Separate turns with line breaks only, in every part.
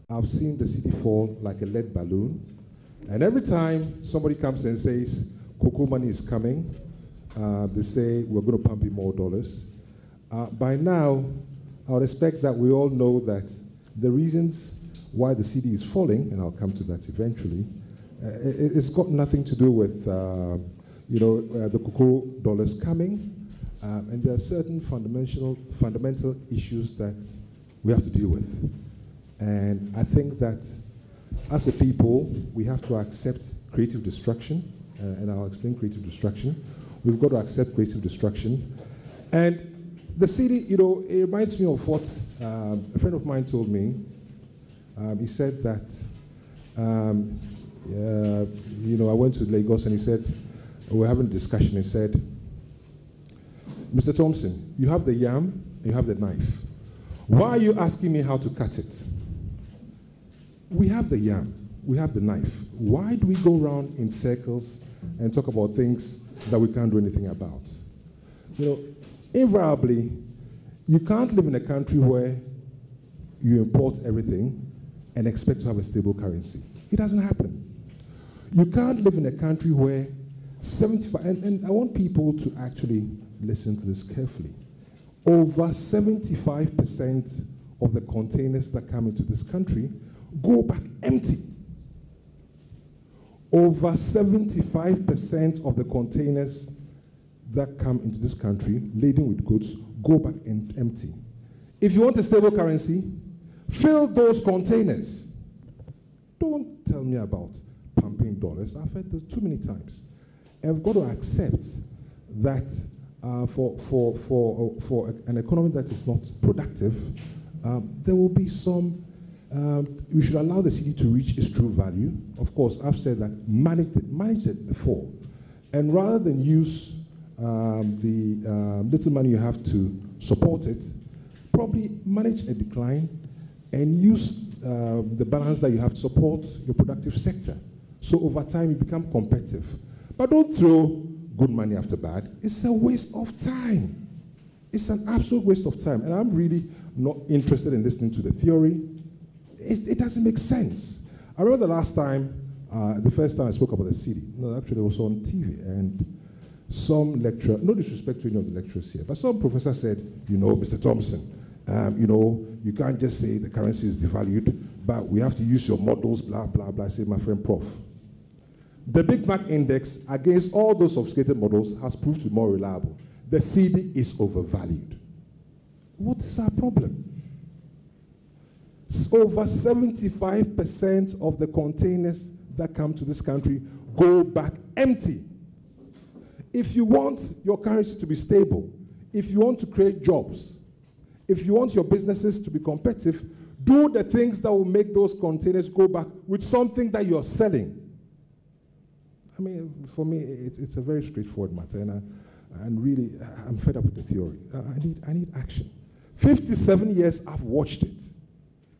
I've seen the city fall like a lead balloon. And every time somebody comes and says, cocoa money is coming, they say, we're going to pump in more dollars. By now, I would expect that we all know that the reasons why the cedi is falling, and I'll come to that eventually, it's got nothing to do with the cocoa dollars coming, and there are certain fundamental issues that we have to deal with. And I think that as a people, we have to accept creative destruction, and I'll explain creative destruction. We've got to accept creative destruction. And the cedi, it reminds me of what a friend of mine told me. He said that, I went to Lagos and he said, we were having a discussion. He said, Mr. Thompson, you have the yam and you have the knife. Why are you asking me how to cut it? We have the yam, we have the knife. Why do we go around in circles and talk about things that we can't do anything about? Invariably, you can't live in a country where you import everything and expect to have a stable currency. It doesn't happen. You can't live in a country where 75, and I want people to actually listen to this carefully. Over 75% of the containers that come into this country go back empty. Over 75% of the containers that come into this country laden with goods go back empty. If you want a stable currency, fill those containers. Don't tell me about pumping dollars. I've heard this too many times. And we've got to accept that for an economy that is not productive, there will be some. We should allow the cedi to reach its true value. Of course, I've said that manage it before, and rather than use the little money you have to support it, probably manage a decline and use the balance that you have to support your productive sector. So over time, you become competitive. But don't throw good money after bad. It's a waste of time. It's an absolute waste of time. And I'm really not interested in listening to the theory. It doesn't make sense. I remember the last time, the first time I spoke about the cedi. No, actually, it was on TV. And some lecturer, no disrespect to any of the lecturers here, but some professor said, Mr. Thompson, you can't just say the currency is devalued, but we have to use your models, blah, blah, blah. I said, my friend, Prof. The Big Mac Index, against all those sophisticated models, has proved to be more reliable. The cedi is overvalued. What is our problem? Over 75% of the containers that come to this country go back empty. If you want your currency to be stable, if you want to create jobs, if you want your businesses to be competitive, do the things that will make those containers go back with something that you're selling. I mean, for me, it's a very straightforward matter, and really, I'm fed up with the theory. I need action. 57 years, I've watched it.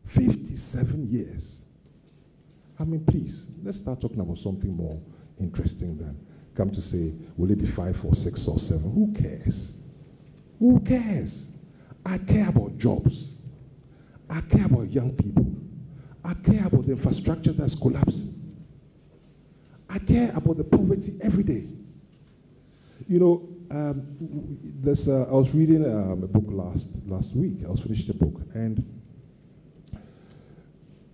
57 years. I mean, please, let's start talking about something more interesting than come to say, will it be 5 or 6 or 7? Who cares? Who cares? I care about jobs. I care about young people. I care about the infrastructure that's collapsing. I care about the poverty every day. I was reading a book last week. I was finishing a book, and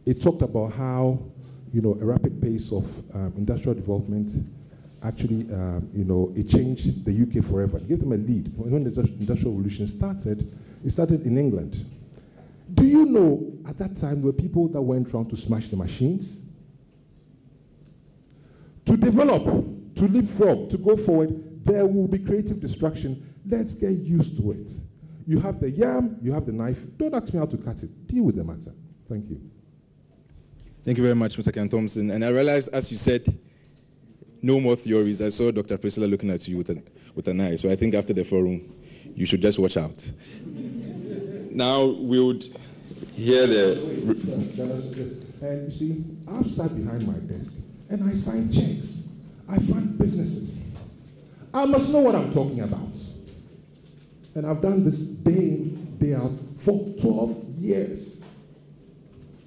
it talked about how, a rapid pace of industrial development actually, it changed the UK forever. It gave them a lead. When the Industrial Revolution started, it started in England. Do you know, at that time, there were people that went around to smash the machines? To develop, to leapfrog, to go forward, there will be creative destruction. Let's get used to it. You have the yam, you have the knife. Don't ask me how to cut it. Deal with the matter. Thank you.
Thank you very much, Mr. Ken Thompson. And I realized, as you said, no more theories. I saw Dr. Priscilla looking at you with an eye. So I think after the forum, you should just watch out. Now we would hear the...
And you see, I've sat behind my desk and I sign checks. I fund businesses. I must know what I'm talking about. And I've done this day in, day out for 12 years.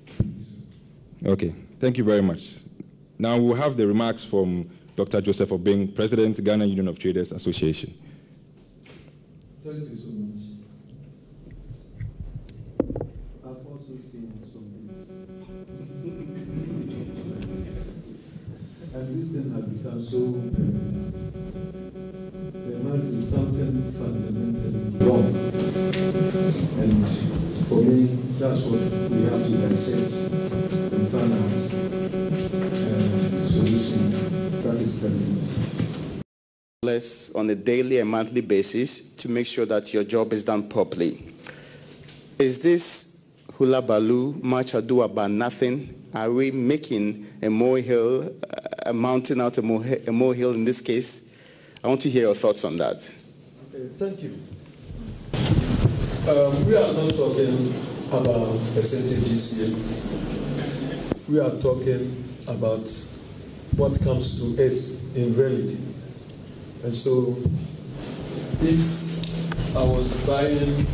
Please,
Okay, thank you very much. Now we'll have the remarks from Dr. Joseph Obeng, President, Ghana Union of Traders Association.
Thank you so much. I've also seen some things. And this thing has become so there must be something fundamentally wrong. And for me, that's what we have to dissect and find out the solution that is permanent.
Less on a daily and monthly basis to make sure that your job is done properly. Is this hula baloo, much ado about nothing? Are we making a molehill, a mountain out of a molehill in this case? I want to hear your thoughts on that.
Okay, thank you. We are not talking about percentages here. We are talking about what comes to us in reality. And so, if I was buying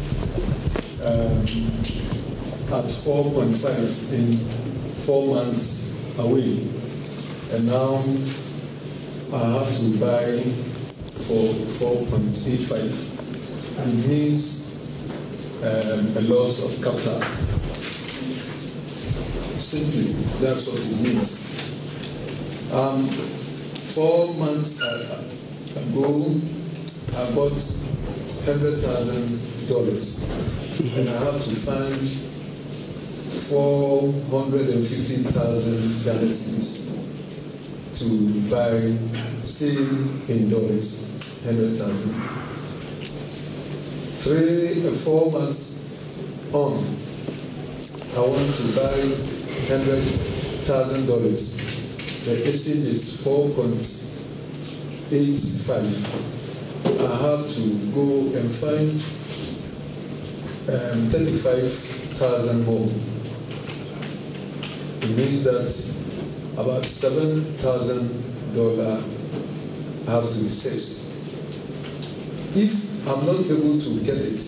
at 4.5 in 4 months away, and now I have to buy for 4.85, it means a loss of capital. Simply, that's what it means. 4 months ago, I bought $100,000, and I have to find 415,000 Ghana cedis to buy, same in dollars, 100,000. 3 or 4 months on, I want to buy $100,000. The exchange is 4.85. I have to go and find 35,000 more. It means that about $7,000 have to be searched. If I'm not able to get it,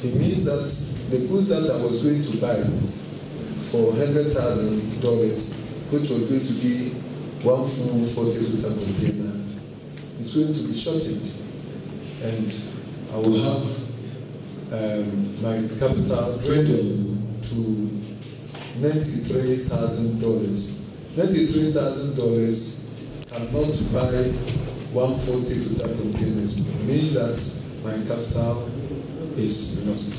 it means that the goods that I was going to buy for $100,000, which was going to be one full 40-liter container, is going to be shortened, and I will have my capital dwindle to $93,000. $93,000 cannot buy 140-liter containers. It means that my capital is lost.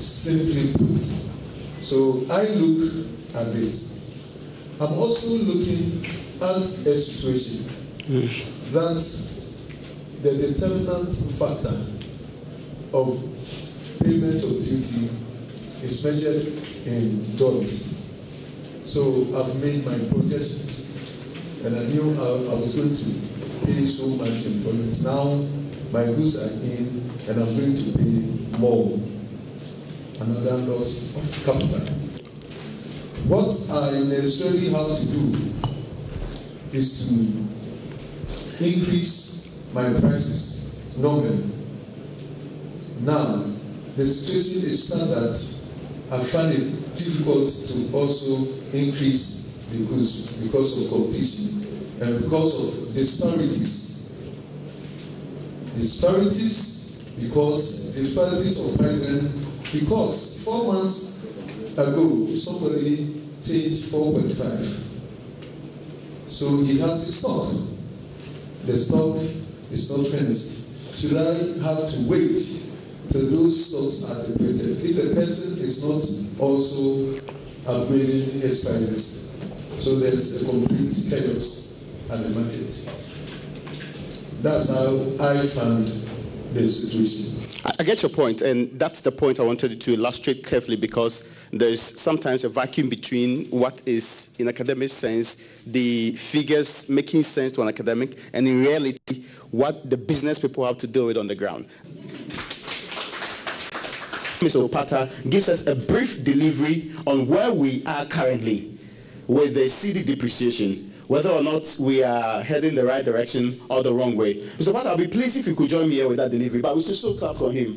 Simply put. So I look at this. I'm also looking at a situation that the determinant factor of payment of duty is measured in dollars. So I've made my projections, and I knew I was going to pay so much in dollars. Now my goods are in, and I'm going to pay more. Another loss of capital. What I necessarily have to do is to increase my prices normally. Now, the situation is such that I find it difficult to also increase the goods because of competition and because of disparities. Disparities of pricing, because 4 months ago somebody changed 4.5. So he has the stock. The stock is not finished. Should I have to wait till those stocks are depleted? If the person is not also upgrading his prices, so there's a complete chaos at the market. That's how I found the situation.
I get your point, and that's the point I wanted to illustrate carefully, because there's sometimes a vacuum between what is, in academic sense, the figures making sense to an academic, and in reality, what the business people have to deal with on the ground. Mr. Opata gives us a brief delivery on where we are currently with the Cedi depreciation, whether or not we are heading the right direction or the wrong way. Mr. Opata, I'll be pleased if you could join me here with that delivery, but we should still clap for him.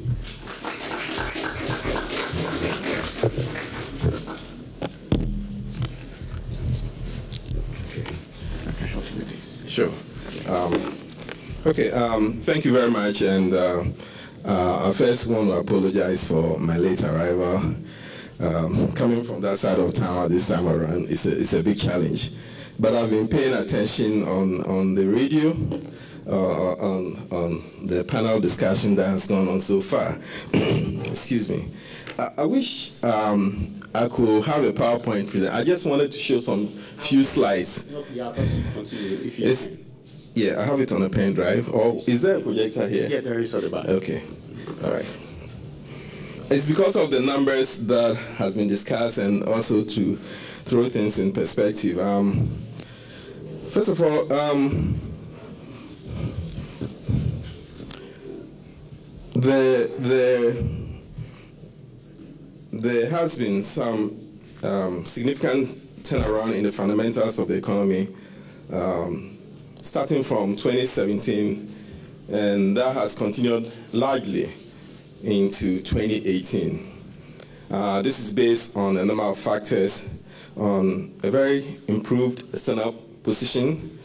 Thank you very much. And I first want to apologize for my late arrival. Coming from that side of town at this time around, it's a big challenge. But I've been paying attention on the radio, on the panel discussion that has gone on so far. Excuse me. I wish I could have a PowerPoint present. I just wanted to show some few slides. Yeah, I have it on a pen drive. Or is there a projector here?
Yeah, there is at the back.
Okay, all right. It's because of the numbers that has been discussed, and also to throw things in perspective. First of all, there has been some significant turnaround in the fundamentals of the economy, starting from 2017, and that has continued largely into 2018. This is based on a number of factors, on a very improved external position.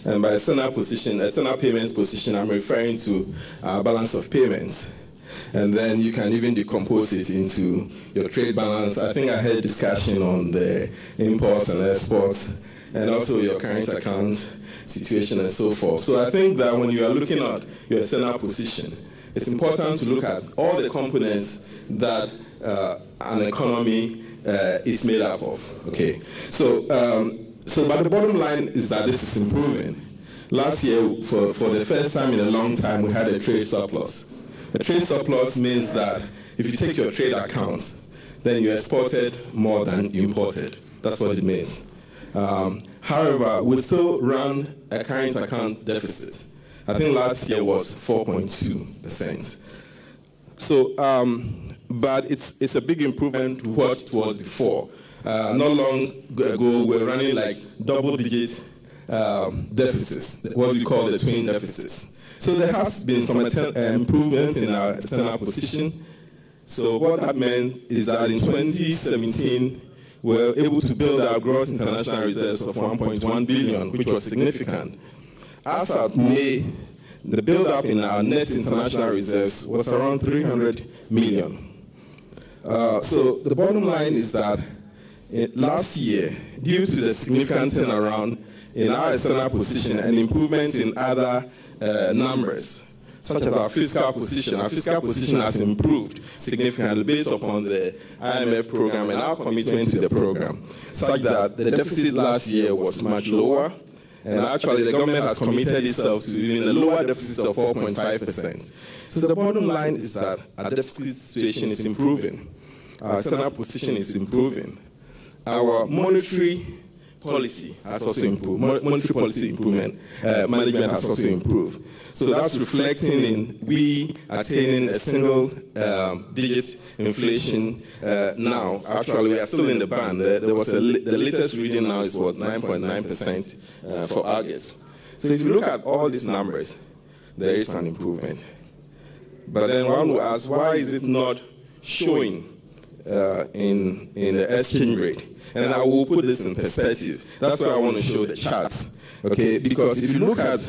And by external payments position, I'm referring to balance of payments. And then you can even decompose it into your trade balance. I think I had discussion on the imports and exports, and also your current account situation and so forth. So I think that when you are looking at your external position, it's important to look at all the components that an economy is made up of. Okay, but the bottom line is that this is improving. Last year, for the first time in a long time, we had a trade surplus. A trade surplus means that if you take your trade accounts, then you exported more than you imported. That's what it means. However, we still run a current account deficit. I think last year was 4.2%. So, but it's a big improvement to what it was before. Not long ago, we were running like double-digit deficits, what we call the twin deficits. So there has been some improvement in our external position. So what that meant is that in 2017, we were able to build our gross international reserves of 1.1 billion, which was significant. As of May, the build-up in our net international reserves was around 300 million. So the bottom line is that last year, due to the significant turnaround in our external position and improvements in other numbers, such as our fiscal position has improved significantly based upon the IMF program and our commitment to the program, such that the deficit last year was much lower. And actually, the government has committed itself to even a lower deficit of 4.5%. So the bottom line is that our deficit situation is improving. Our external position is improving. Our monetary policy has also improved. Monetary policy improvement, management has also improved. So that's reflecting in we attaining a single-digit inflation now. Actually, we are still in the band. There was the latest reading now is what, 9.9% for August. So if you look at all these numbers, there is an improvement. But then one will ask, why is it not showing in the exchange rate? And I will put this in perspective. That's why I want to show the charts. Okay, because if you look at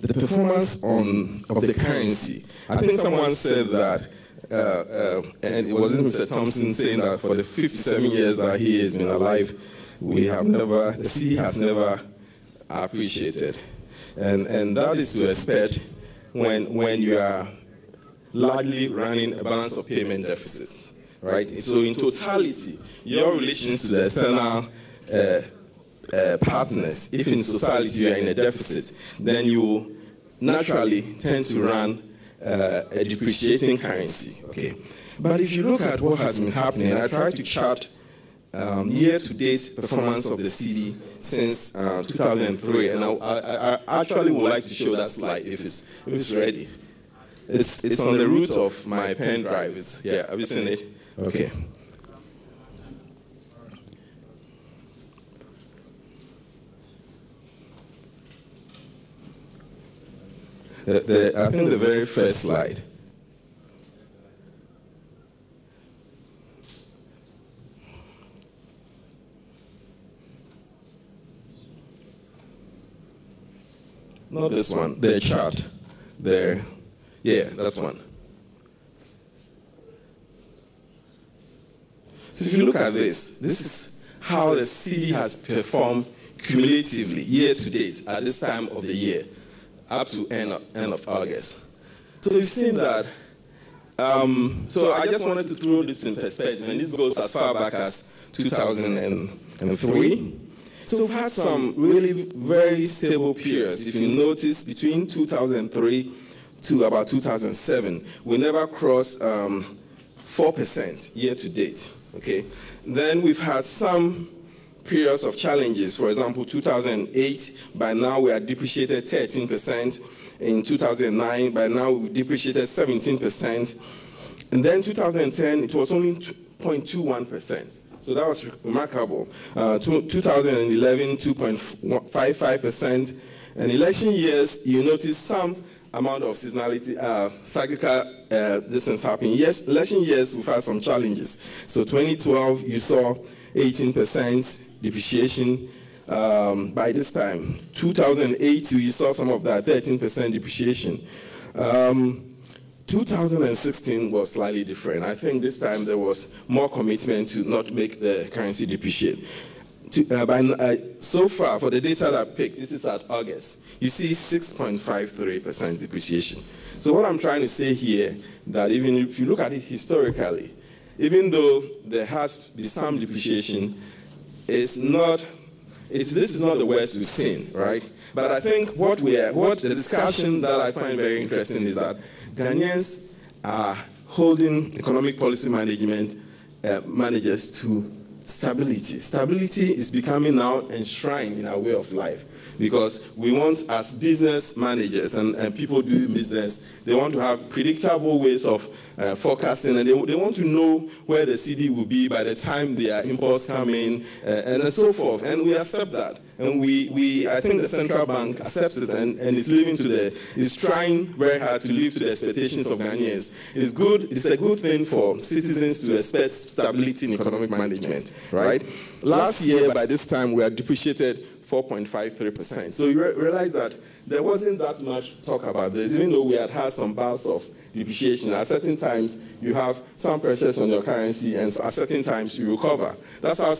the performance of the currency, I think someone said that, and it wasn't Mr. Thompson saying that for the 57 years that he has been alive, the city has never appreciated. And that is to expect when you are largely running a balance of payment deficits, right? So in totality, your relations to the external partners, if in society you are in a deficit, then you naturally tend to run a depreciating currency, okay? But if you look at what has been happening, I tried to chart year-to-date performance of the Cedi since 2003, and I actually would like to show that slide if it's ready. It's on the root of my pen drive. Yeah, have you seen it? Okay. I think the very first slide. not this one, the chart there. Yeah, that one. So if you look at this, this is how the Cedi has performed cumulatively, year to date, at this time of the year, up to end of August. So you've seen that. So I just wanted to throw this in perspective, and this goes as far back as 2003. So we've had some really very stable periods. If you notice, between 2003 to about 2007, we never crossed 4% year to date. Okay. Then we've had some periods of challenges. For example, 2008, by now we are depreciated 13%. In 2009, by now we depreciated 17%. And then 2010, it was only 0.21%. So that was remarkable. 2011, 2.55%. And election years, you notice some amount of seasonality, cyclical distance happening. Yes, election years, we've had some challenges. So 2012, you saw 18% depreciation by this time. 2008, you saw some of that, 13% depreciation. 2016 was slightly different. I think this time there was more commitment to not make the currency depreciate. So far, for the data that I picked, this is at August, you see 6.53% depreciation. So what I'm trying to say here, that even if you look at it historically, even though there has been some depreciation, this is not the worst we've seen, right? But I think what the discussion that I find very interesting is that Ghanaians are holding economic policy managers to stability. Stability is becoming now enshrined in our way of life, because we want, as business managers and people doing business, they want to have predictable ways of forecasting, and they want to know where the Cedi will be by the time their imports come in, and so forth. And we accept that. And I think the central bank accepts it and is trying very hard to live to the expectations of Ghanaians. It's a good thing for citizens to expect stability in economic management, right? Last year, by this time, we had depreciated 4.53%. So you realize that there wasn't that much talk about this, even though we had some bouts of depreciation. At certain times, you have some pressures on your currency, and at certain times, you recover. That's how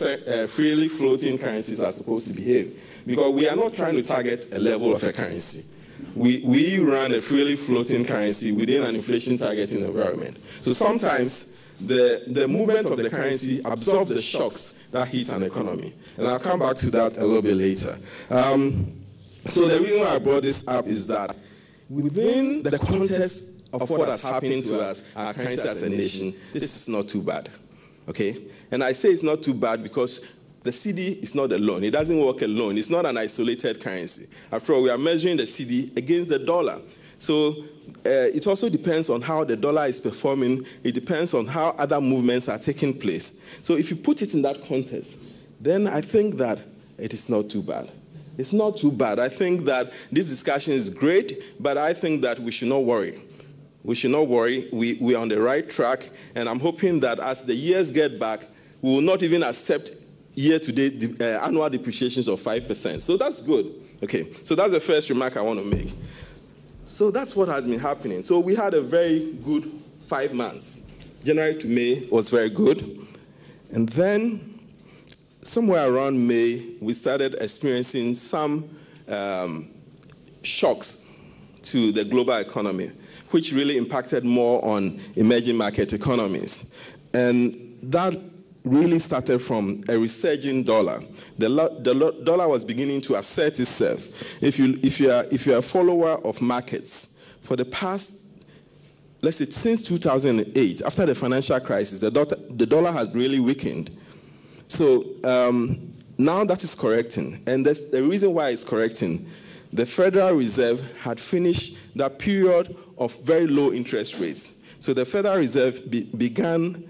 freely floating currencies are supposed to behave, because we are not trying to target a level of a currency. We run a freely floating currency within an inflation targeting environment. So sometimes the movement of the currency absorbs the shocks that hit an economy. And I'll come back to that a little bit later. So the reason why I brought this up is that within the context of what has happened to us, our currency as a nation, this is not too bad, okay? And I say it's not too bad because the Cedi is not alone. It doesn't work alone. It's not an isolated currency. After all, we are measuring the Cedi against the dollar. So it also depends on how the dollar is performing. It depends on how other movements are taking place. So if you put it in that context, then I think that it is not too bad. It's not too bad. I think that this discussion is great, but I think that we should not worry. We should not worry. We are on the right track, and I'm hoping that as the years get back, we will not even accept year-to-date annual depreciations of 5%. So that's good. Okay, so that's the first remark I want to make. So that's what has been happening. So we had a very good 5 months. January to May was very good. And then somewhere around May, we started experiencing some shocks to the global economy, which really impacted more on emerging market economies. And that really started from a resurging dollar. The dollar was beginning to assert itself. If you are a follower of markets, for the past, let's say since 2008, after the financial crisis, the dollar has really weakened. So now that is correcting. And the reason why it's correcting, the Federal Reserve had finished that period of very low interest rates. So the Federal Reserve began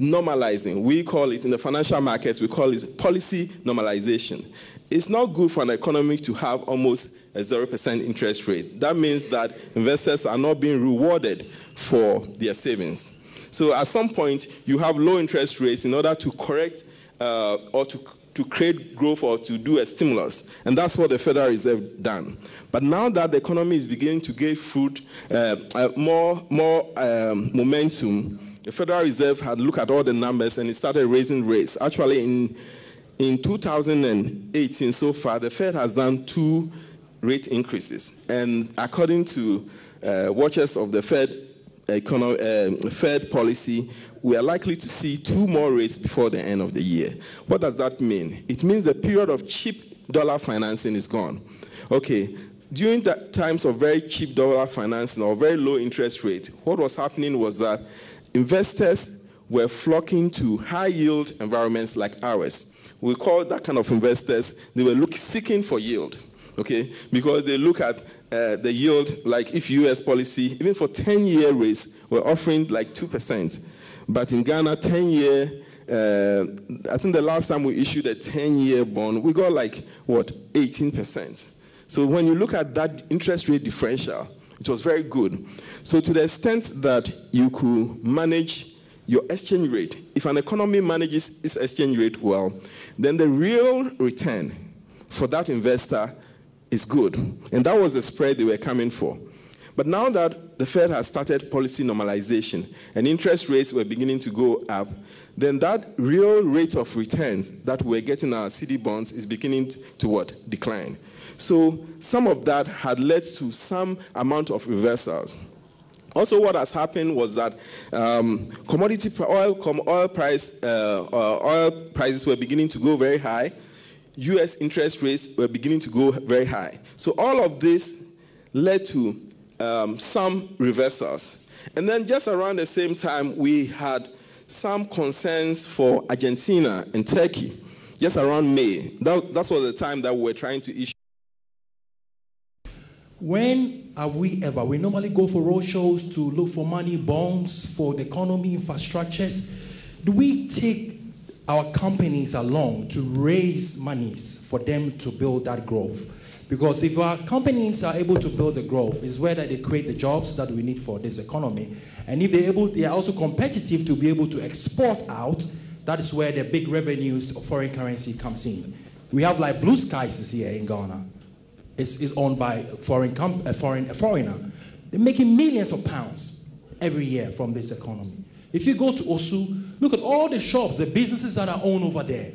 normalizing. We call it, in the financial markets, we call it policy normalization. It's not good for an economy to have almost a 0% interest rate. That means that investors are not being rewarded for their savings. So at some point, you have low interest rates in order to correct or to create growth or to do a stimulus. And that's what the Federal Reserve done. But now that the economy is beginning to gain fruit, more momentum, the Federal Reserve had looked at all the numbers and it started raising rates. Actually, in 2018 so far, the Fed has done 2 rate increases. And according to watchers of the Fed policy, we are likely to see 2 more rates before the end of the year. What does that mean? It means the period of cheap dollar financing is gone. Okay, during the times of very cheap dollar financing or very low interest rate, what was happening was that investors were flocking to high yield environments like ours. We call that kind of investors, they were seeking for yield, okay? Because they look at the yield, like if US policy, even for 10-year rates, we're offering like 2%. But in Ghana, 10-year, I think the last time we issued a 10-year bond, we got like, 18%. So when you look at that interest rate differential, it was very good. So to the extent that you could manage your exchange rate, if an economy manages its exchange rate well, then the real return for that investor is good. And that was the spread they were coming for. But now that the Fed has started policy normalization and interest rates were beginning to go up, then that real rate of returns that we're getting our Cedi bonds is beginning to decline. So some of that had led to some amount of reversals. Also, what has happened was that oil prices were beginning to go very high. U.S. interest rates were beginning to go very high. So all of this led to some reversals. And then just around the same time, we had some concerns for Argentina and Turkey, just around May. That was the time that we were trying to issue.
When have we ever? We normally go for roadshows to look for money, bonds for the economy, infrastructures. Do we take our companies along to raise monies for them to build that growth? Because if our companies are able to build the growth, it's where that they create the jobs that we need for this economy. And if they are also competitive to be able to export out, that is where the big revenues of foreign currency comes in. We have like Blue Skies here in Ghana. It's owned by a foreigner. They're making millions of pounds every year from this economy. If you go to Osu, look at all the shops, the businesses that are owned over there.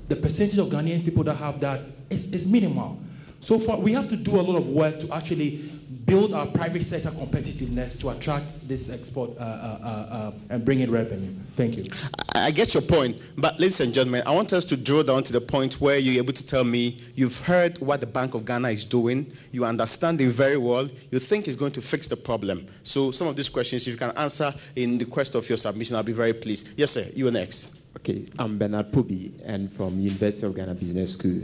The percentage of Ghanaian people that have that is minimal. So far, we have to do a lot of work to actually build our private sector competitiveness to attract this export and bring in revenue. Thank you.
I get your point, but ladies and gentlemen, I want us to drill down to the point where you're able to tell me you've heard what the Bank of Ghana is doing, you understand it very well, you think it's going to fix the problem. So some of these questions, if you can answer in the quest of your submission, I'll be very pleased. Yes, sir, you are next.
Okay, I'm Bernard Pubi, and from University of Ghana Business School.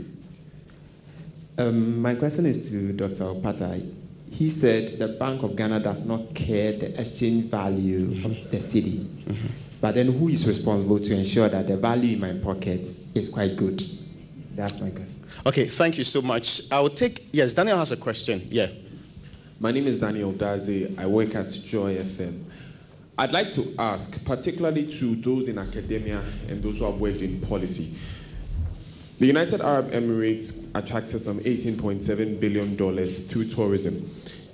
My question is to Dr. Opata. He said the Bank of Ghana does not care the exchange value of the cedi. But then who is responsible to ensure that the value in my pocket is quite good? That's my question.
Okay, thank you so much. I will take, yes, Daniel has a question. Yeah.
My name is Daniel Daze. I work at Joy FM. I'd like to ask, particularly to those in academia and those who have worked in policy, the United Arab Emirates attracted some $18.7 billion through tourism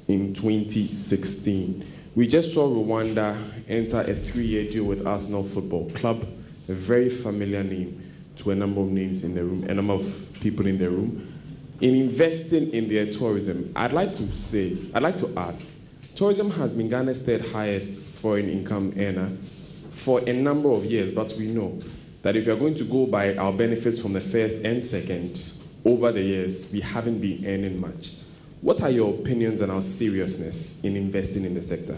in 2016. We just saw Rwanda enter a 3-year deal with Arsenal Football Club, a very familiar name to a number of names in the room, a number of people in the room. In investing in their tourism, I'd like to ask, tourism has been Ghana's third highest foreign income earner for a number of years, but we know that if you're going to go by our benefits from the first and second, over the years, we haven't been earning much. What are your opinions on our seriousness in investing in the sector?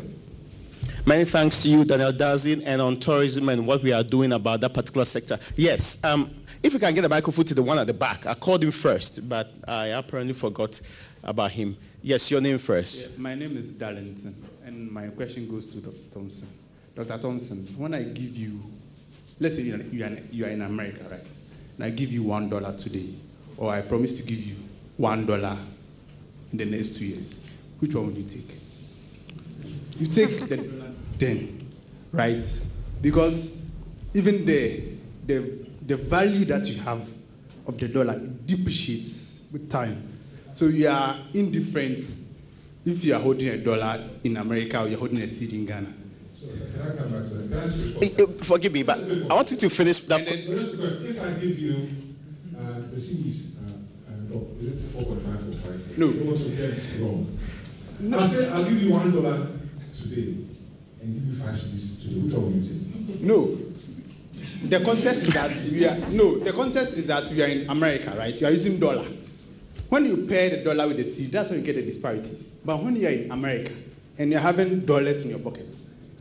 Many thanks to you, Daniel Dazin, and on tourism and what we are doing about that particular sector. Yes, if we can get a microphone to the one at the back. I called him first, but I apparently forgot about him. Yes, your name first.
Yeah, my name is Darlington, and my question goes to Dr. Thompson. Dr. Thompson, when I give you, let's say you are in America, right? And I give you $1 today, or I promise to give you $1 in the next 2 years. Which one would you take? You take the $10, right? Because even there, the the value that you have of the dollar depreciates with time. So you are indifferent if you are holding a dollar in America or you're holding a cedi in Ghana.
So can I come back to that?
Forgive me, but I want you to finish that.
If I give you the CDs, is it 4.5 or 5?
No.
You don't want to get this wrong. No. I said I'll give you $1 today and give you 5 CDs today. Which one will you take?
No. The context is that we are in America, right? You are using dollar. When you pair the dollar with the cedi, that's when you get the disparities. But when you are in America and you're having dollars in your pocket,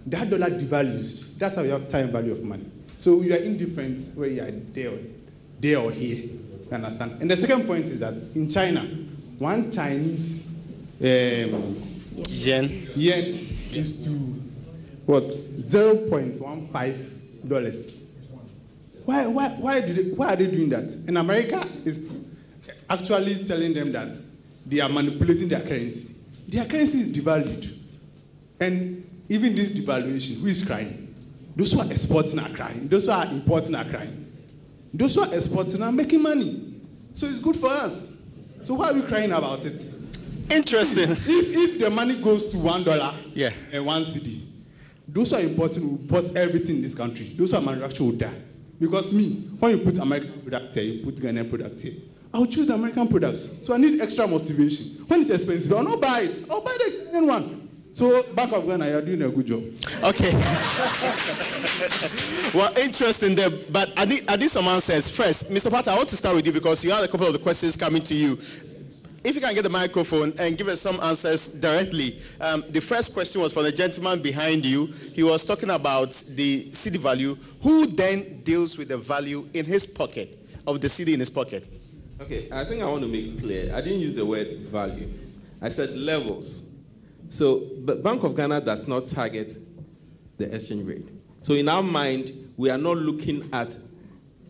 that dollar devalues. That's how you have time value of money. So you are indifferent whether you are there or here. You understand? And the second point is that in China, one Chinese yen is to what? $0.15. Why are they doing that? And America is actually telling them that they are manipulating their currency. Their currency is devalued. And even this devaluation, who is crying? Those who are exporting are crying. Those who are importing are crying. Those who are exporting are making money. So it's good for us. So why are we crying about it?
Interesting.
If the money goes to $1 and 1 cedi, those who are importing will import everything in this country. Those who are manufacturing will die. Because when you put American product here, you put Ghanaian product here. I'll choose the American products. So I need extra motivation. When it's expensive, I'll not buy it. I'll buy the Ghanaian one. So Bank of Ghana, you're doing a good job.
Okay. Well, interesting there. But I need some answers. First, Mr. Pata, I want to start with you because you had a couple of the questions coming to you. If you can get the microphone and give us some answers directly. The first question was from the gentleman behind you. He was talking about the cedi value. Who then deals with the value in his pocket, of the cedi in his pocket?
Okay, I think I want to make it clear. I didn't use the word value. I said levels. So, but Bank of Ghana does not target the exchange rate. So in our mind, we are not looking at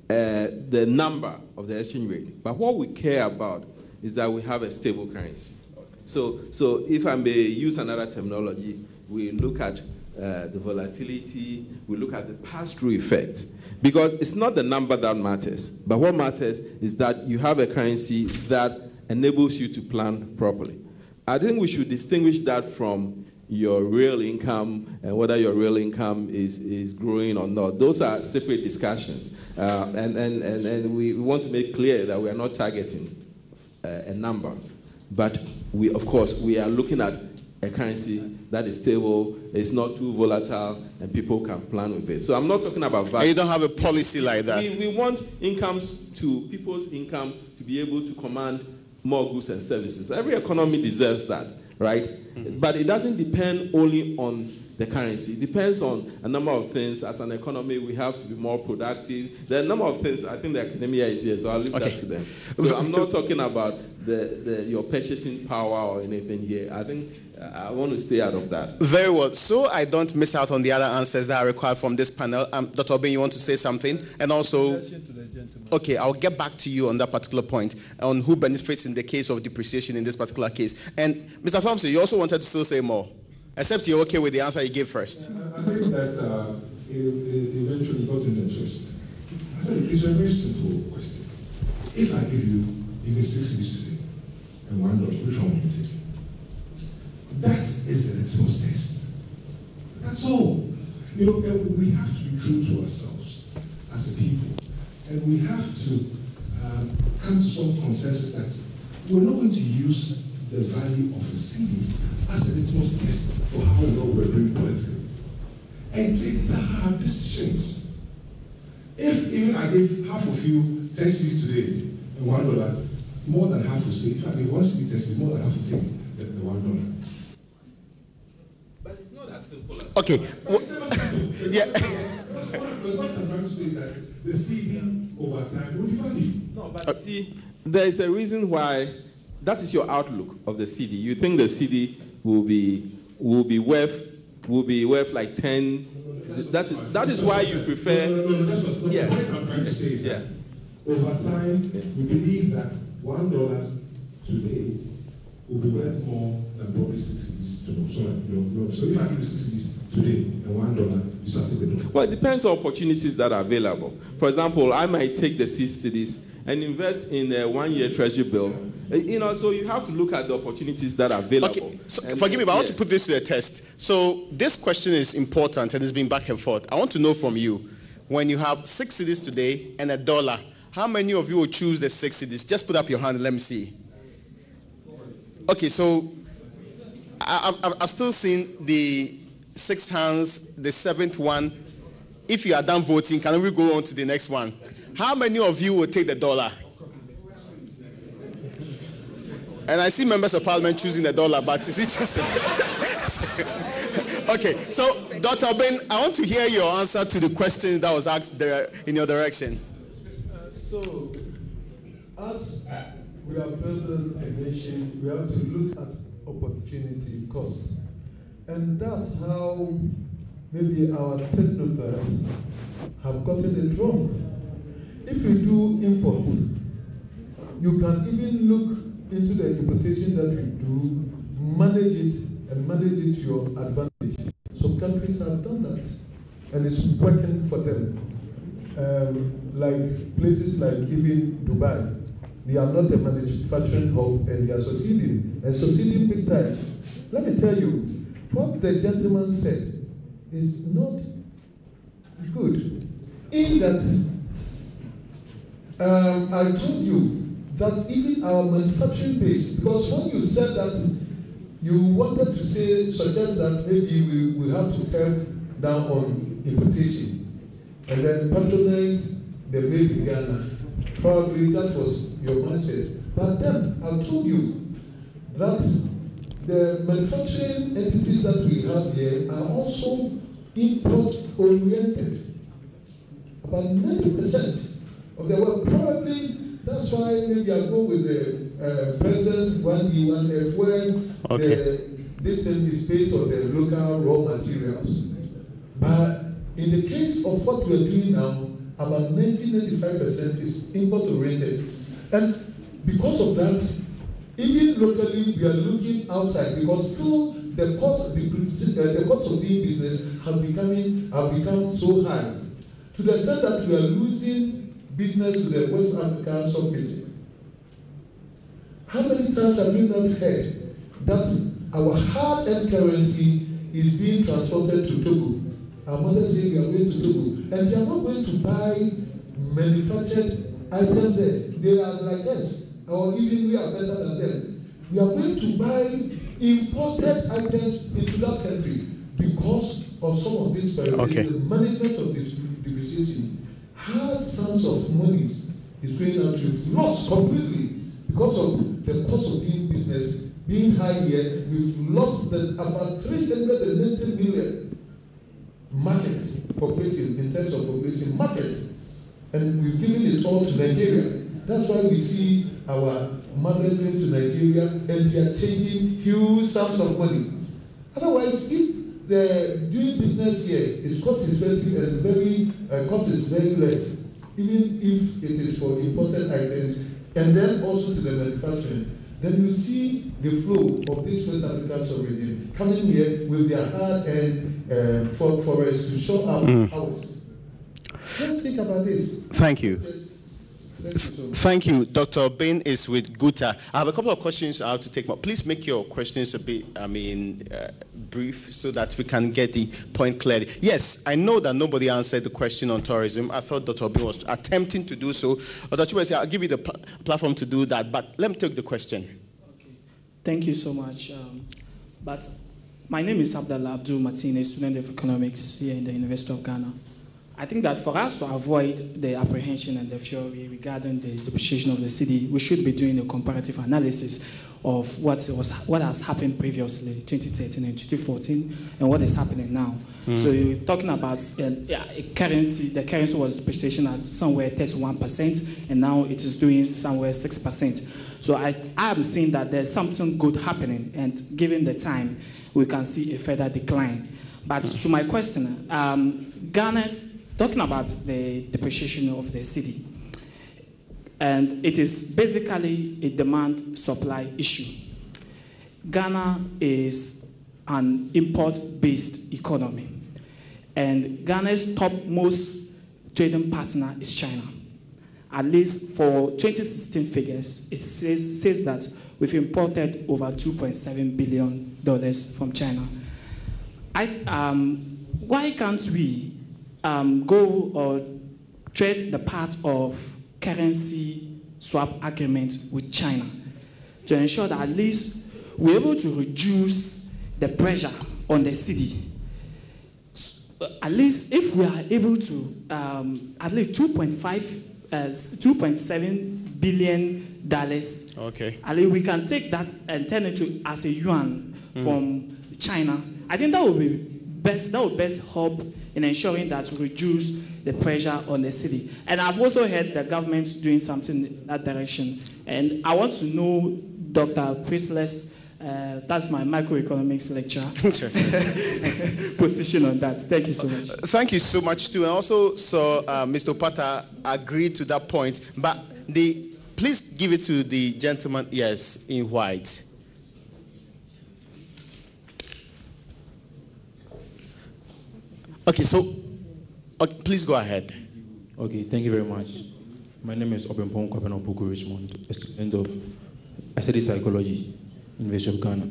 the number of the exchange rate. But what we care about is that we have a stable currency. So if I may use another terminology, we look at the volatility, we look at the pass-through effect. Because it's not the number that matters, but what matters is that you have a currency that enables you to plan properly. I think we should distinguish that from your real income and whether your real income is growing or not. Those are separate discussions. And we want to make clear that we are not targeting a number. But of course, we are looking at a currency that is stable, it's not too volatile, and people can plan with it. So I'm not talking about value.
You don't have a policy like that.
We want people's income to be able to command more goods and services. Every economy deserves that, right? Mm-hmm. But it doesn't depend only on the currency. It depends on a number of things. As an economy, we have to be more productive. There are a number of things. I think the academia is here, so I'll leave that to them. So I'm not talking about your purchasing power or anything here. I think I want to stay out of that.
Very well. So I don't miss out on the other answers that are required from this panel. Dr. Obin, you want to say something? And also, okay, I'll get back to you on that particular point, on who benefits in the case of depreciation in this particular case. And Mr. Thompson, you also wanted to still say more, except you're okay with the answer you gave first.
I think that eventually got in the twist. I said it's a very simple question. If I give you 6 cities today and $1, which one will you take? That is the litmus test. That's all. We have to be true to ourselves as a people. And we have to come to some consensus that we're not going to use the value of a cedi as a litmus test for how well we're doing politically. And take the hard decisions. If even I give half of you 10 cedis today and $1, more than half will say, if I give 1 cedi 10 cedis, more than half will take the $1.
Okay.
Yeah. What I'm trying to say is that the cedi over time will devalue.
No, but see, there is a reason why that is your outlook of the cedi. You think the cedi will be worth like 10. That is why you prefer.
No, that's what I'm trying to say is that over time we believe that $1 today will be worth more than probably 6 cedis tomorrow. So if I give you 6 cedis today, and $1, you start to get.
Well, it depends on opportunities that are available. For example, I might take the 6 cedis and invest in a 1-year treasury bill. So you have to look at the opportunities that are available.
Okay, so forgive me, but I want to put this to the test. So this question is important and it's been back and forth. I want to know from you, when you have 6 cedis today and $1, how many of you will choose the 6 cedis? Just put up your hand and let me see. Okay, so I've still seen the 6 hands, the 7th one. If you are done voting, can we go on to the next one? How many of you will take the $1? And I see members of parliament choosing the $1, but is it just... Okay, so Dr. Ben, I want to hear your answer to the question that was asked there in your direction.
So, as we are building a nation, we have to look at opportunity cost. And that's how maybe our technocrats have gotten it wrong. If you do import, you can even look into the importation that you do, manage it, and manage it to your advantage. Some countries have done that, and it's working for them. Like places like even Dubai, they are not a manufacturing hub, and they are succeeding big time. Let me tell you, what the gentleman said is not good. In that, I told you that even our manufacturing base, because when you said that, you wanted to suggest that maybe we will have to cut down on importation and then patronize the made in Ghana. Probably that was your mindset. But then I told you that the manufacturing entities that we have here are also import oriented. About 90% of the work, probably that's why maybe I go with the president's 1D, 1F, where this thing is based on the local raw materials. But in the case of what we're doing now, about 90-95% is import oriented. And because of that, even locally, we are looking outside because still the cost of doing business have become so high to the extent that we are losing business to the West African sub-region. How many times have you not heard that our hard-earned currency is being transported to Togo? Our mothers say we are going to Togo, and they are not going to buy manufactured items there. They are like us, or even we are better than them. We are going to buy imported items into that country because of some of this the management of this depreciation. Hard sums of monies is going out to lost completely because of the cost of doing business being high here. We've lost about 390 million markets population in terms of population markets, and we've given it all to Nigeria. That's why we see our mothers going to Nigeria and they are changing huge sums of money. Otherwise, if the doing business here is cost effective and cost is very less, even if it is for imported items, and then also to the manufacturing, then you see the flow of these West African sub-region coming here with their hard-earned forests to show up ours. Let's think about this.
Thank you. Thank you. Dr. Bain is with Guta. I have a couple of questions I have to take. Please make your questions a bit, brief so that we can get the point clearly. Yes, I know that nobody answered the question on tourism. I thought Dr. Bain was attempting to do so. Dr. Chubesi, I'll give you the platform to do that, but let me take the question.
Okay. Thank you so much. But my name is Abdallah Abdul Martinez, student of economics here in the University of Ghana. I think that for us to avoid the apprehension and the fury regarding the depreciation of the cedi, we should be doing a comparative analysis of what has happened previously, 2013 and 2014, and what is happening now. So you're talking about currency. The currency was depreciation at somewhere 31%, and now it is doing somewhere 6%. So I am seeing that there's something good happening, and given the time, we can see a further decline. But to my question, Ghana's talking about the depreciation of the cedi, and it is basically a demand-supply issue. Ghana an import-based economy. And Ghana's topmost trading partner is China. At least for 2016 figures, it says that we've imported over $2.7 billion from China. Why can't we go or tread the path of currency swap agreement with China to ensure that at least we're able to reduce the pressure on the cedi? At least if we are able to, at least $2.7 billion.
Okay.
At least we can take that and turn it to as a yuan from China. I think that would be best. That would best help in ensuring that we reduce the pressure on the cedi. And I've also heard the government doing something in that direction. And I want to know Dr. Priestler's, that's my microeconomics lecture, position on that. Thank you so much.
Thank you so much, too. And also, so Mr. Opata agreed to that point. But please give it to the gentleman, yes, in white. Okay, so please go ahead.
Okay, thank you very much. My name is Obenpong Kwapenopuku Richmond, a student of Cedi Psychology, University of Ghana.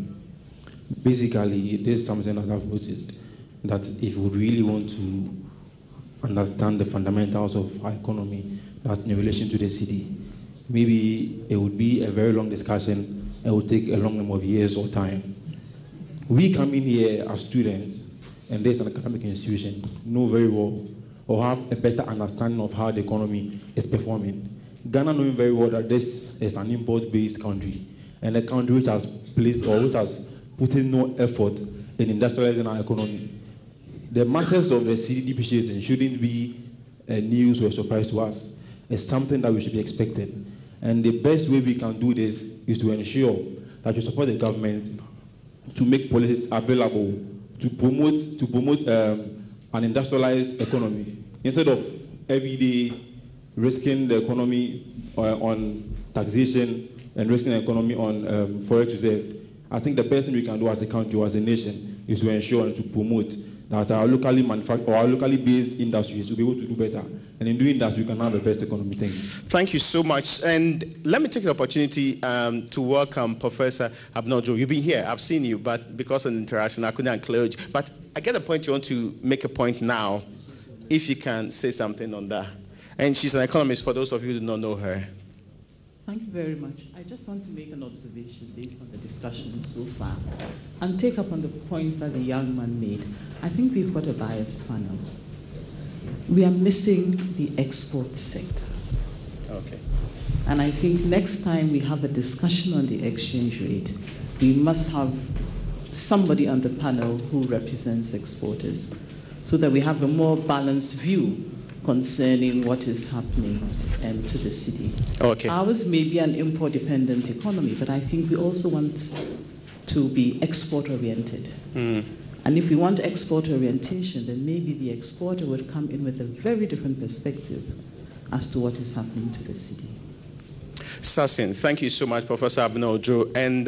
Basically, there's something that I've noticed, that if we really want to understand the fundamentals of our economy, that's in relation to the cedi, maybe it would be a very long discussion. It would take a long number of years or time. We come in here as students, and there's an academic institution, know very well or have a better understanding of how the economy is performing. Ghana knowing very well that this is an import-based country, and a country which has placed or which has put in no effort in industrializing our economy. The matters of the cedi depreciation shouldn't be a news or a surprise to us. It's something that we should be expecting. And the best way we can do this is to ensure that we support the government to make policies available to promote an industrialized economy, instead of every day risking the economy on taxation and risking the economy on forex reserve. I think the best thing we can do as a country or as a nation is to ensure and to promote that our locally manufactured or our locally based industries will be able to do better. And in doing that, we can have the best economy. Thank you.
Thank you so much. And let me take the opportunity to welcome Professor Abnojo. You've been here. I've seen you, but because of the interaction, I couldn't include you. But I get the point you want to make a point now, if you can say something on that. And she's an economist, for those of you who do not know her.
Thank you very much. I just want to make an observation based on the discussion so far and take up on the points that the young man made. I think we've got a biased panel. We are missing the export sector.
Okay.
And I think next time we have a discussion on the exchange rate, we must have somebody on the panel who represents exporters so that we have a more balanced view concerning what is happening to the city.
Okay.
Ours may be an import-dependent economy, but I think we also want to be export-oriented. And if we want export orientation, then maybe the exporter would come in with a very different perspective as to what is happening to the city.
Sassin, thank you so much, Professor Abnojo. And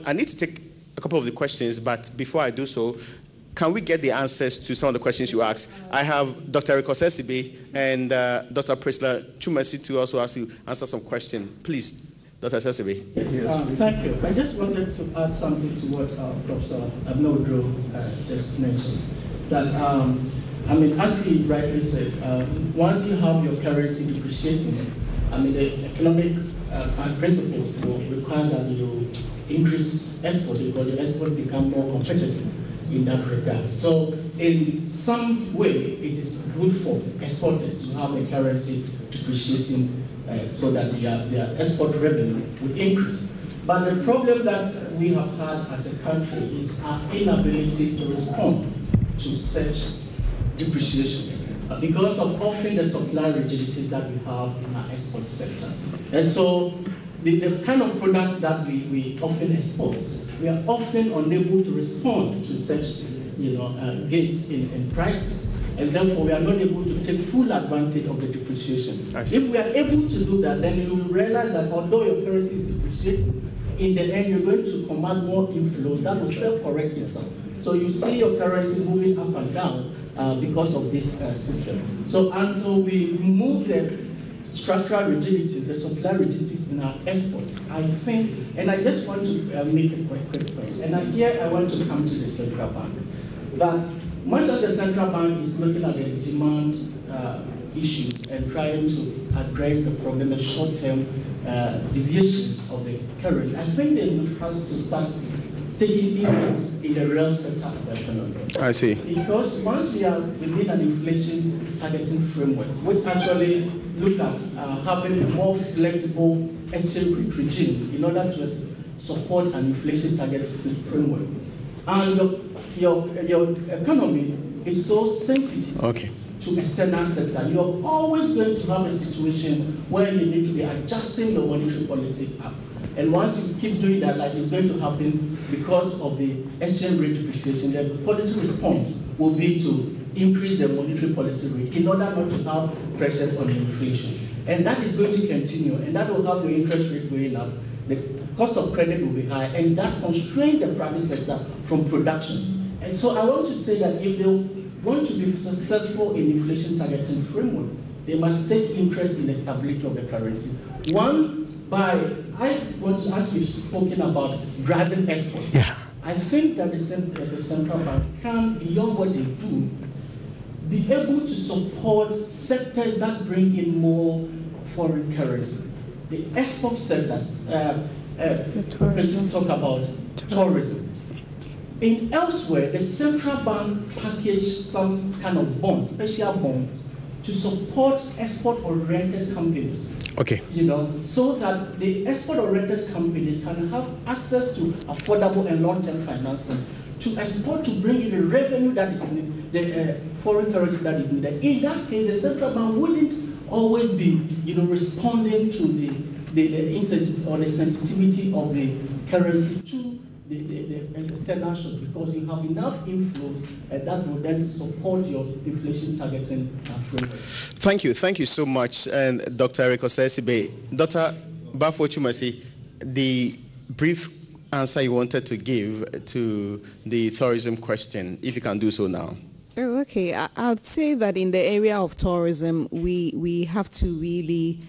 I need to take a couple of the questions, but before I do so, can we get the answers to some of the questions you asked? I have Dr. Cedi and Dr. Priscilla Chumesi to also answer some questions. Please, Dr. Cedi.
Yes, thank you. I just wanted to add something to what Professor Abnojo just mentioned. That, as he rightly said, once you have your currency depreciating, the economic principle will require that you increase export because your export become more competitive in that regard. So in some way, it is good for exporters to have a currency depreciating so that their export revenue would increase. But the problem that we have had as a country is our inability to respond to such depreciation because of often the supply rigidities that we have in our export sector. And so the kind of products that we often export, we are often unable to respond to such gains in prices. And therefore, we are not able to take full advantage of the depreciation. If we are able to do that, then you will realize that although your currency is depreciating, in the end, you're going to command more inflow that will self-correct itself. So you see your currency moving up and down because of this system. So until we remove the structural rigidities, the supply rigidities in our exports, I think, and I just want to make a quick point, and here I want to come to the central bank, that much as the central bank is looking at the demand issues and trying to address the problem, the short-term deviations of the currency, I think they has to start taking interest in the real sector of the economy.
I see.
Because once we are within an inflation targeting framework, which actually look at having a more flexible exchange rate regime in order to support an inflation target framework, and your economy is so sensitive to external sector, you're always going to have a situation where you need to be adjusting your monetary policy up. And once you keep doing that, like it's going to happen because of the exchange rate depreciation, the policy response will be to increase the monetary policy rate in order not to have pressures on inflation. And that is going to continue, and that will have the interest rate going up. The cost of credit will be high, and that constrains the private sector from production. And so I want to say that if they want to be successful in inflation targeting framework, they must take interest in the stability of the currency. One, I want to ask you, spoken about driving exports. Yeah. I think that the central bank can, beyond what they do, be able to support sectors that bring in more foreign currency. The export sectors, President talk about tourism. In elsewhere, the central bank packaged some kind of bonds, special bonds, to support export-oriented companies. Okay. You know, so that the export-oriented companies can have access to affordable and long-term financing to export, to bring in the revenue that is needed, the foreign currency that is needed. In that case, the central bank wouldn't always be, responding to the insensitivity or the sensitivity of the currency to the external shocks, because you have enough inflows that will then support your inflation targeting framework.
Thank you so much, and Dr. Eric Osesibe. Dr. Bafo-Chumasi, the brief answer you wanted to give to the tourism question, if you can do so now.
Oh, okay, I would say that in the area of tourism, we have to really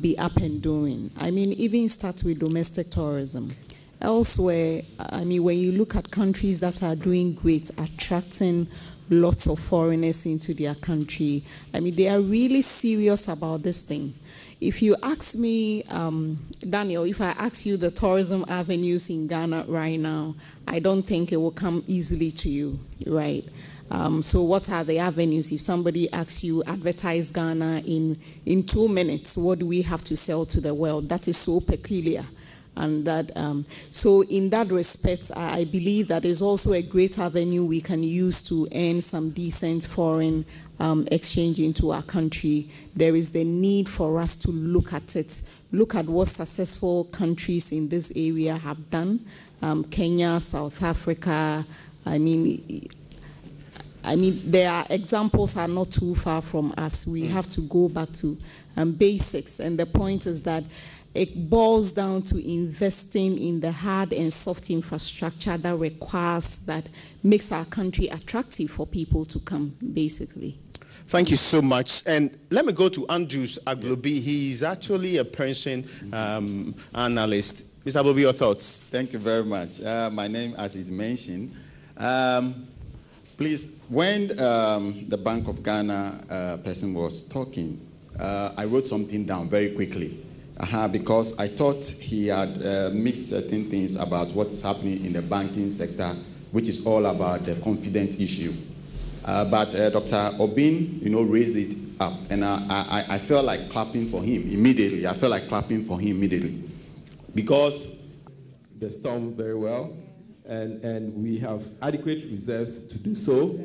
be up and doing. I mean, even start with domestic tourism. Elsewhere, I mean, when you look at countries that are doing great, attracting lots of foreigners into their country, I mean, they are really serious about this thing. If you ask me, Daniel, if I ask you the tourism avenues in Ghana right now, I don't think it will come easily to you, right? So what are the avenues? If somebody asks you, advertise Ghana in 2 minutes, what do we have to sell to the world? That is so peculiar. And that, so in that respect, I believe that is also a great avenue we can use to earn some decent foreign exchange into our country. There is the need for us to look at it, look at what successful countries in this area have done. Kenya, South Africa, I mean, their examples are not too far from us. We have to go back to basics. And the point is that it boils down to investing in the hard and soft infrastructure that makes our country attractive for people to come, basically.
Thank you so much. And let me go to Andrews Aglobi. He's actually a pension analyst. Mr. Aglobi, your thoughts?
Thank you very much. My name, as is mentioned, please, when the Bank of Ghana person was talking, I wrote something down very quickly. Because I thought he had mixed certain things about what's happening in the banking sector, which is all about the confidence issue. But Dr. Obin, raised it up, and I felt like clapping for him immediately. Because
the storm very well, and we have adequate reserves to do so,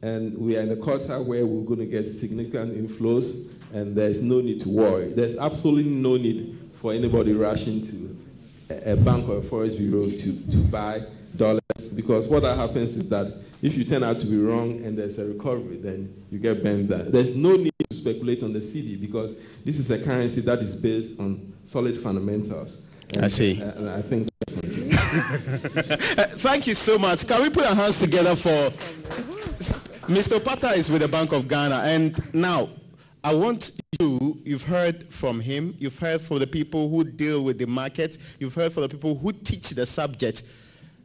and we are in a quarter where we're going to get significant inflows, and there's no need to worry. There's absolutely no need for anybody rushing to a bank or a forest bureau to buy dollars, because what happens is that if you turn out to be wrong and there's a recovery, then you get bent down. There's no need to speculate on the Cedi, because this is a currency that is based on solid fundamentals.
I see.
And I think.
Thank you so much. Can we put our hands together for Mr. Opata is with the Bank of Ghana, and now I want you've heard from him, you've heard from the people who deal with the market, you've heard from the people who teach the subject.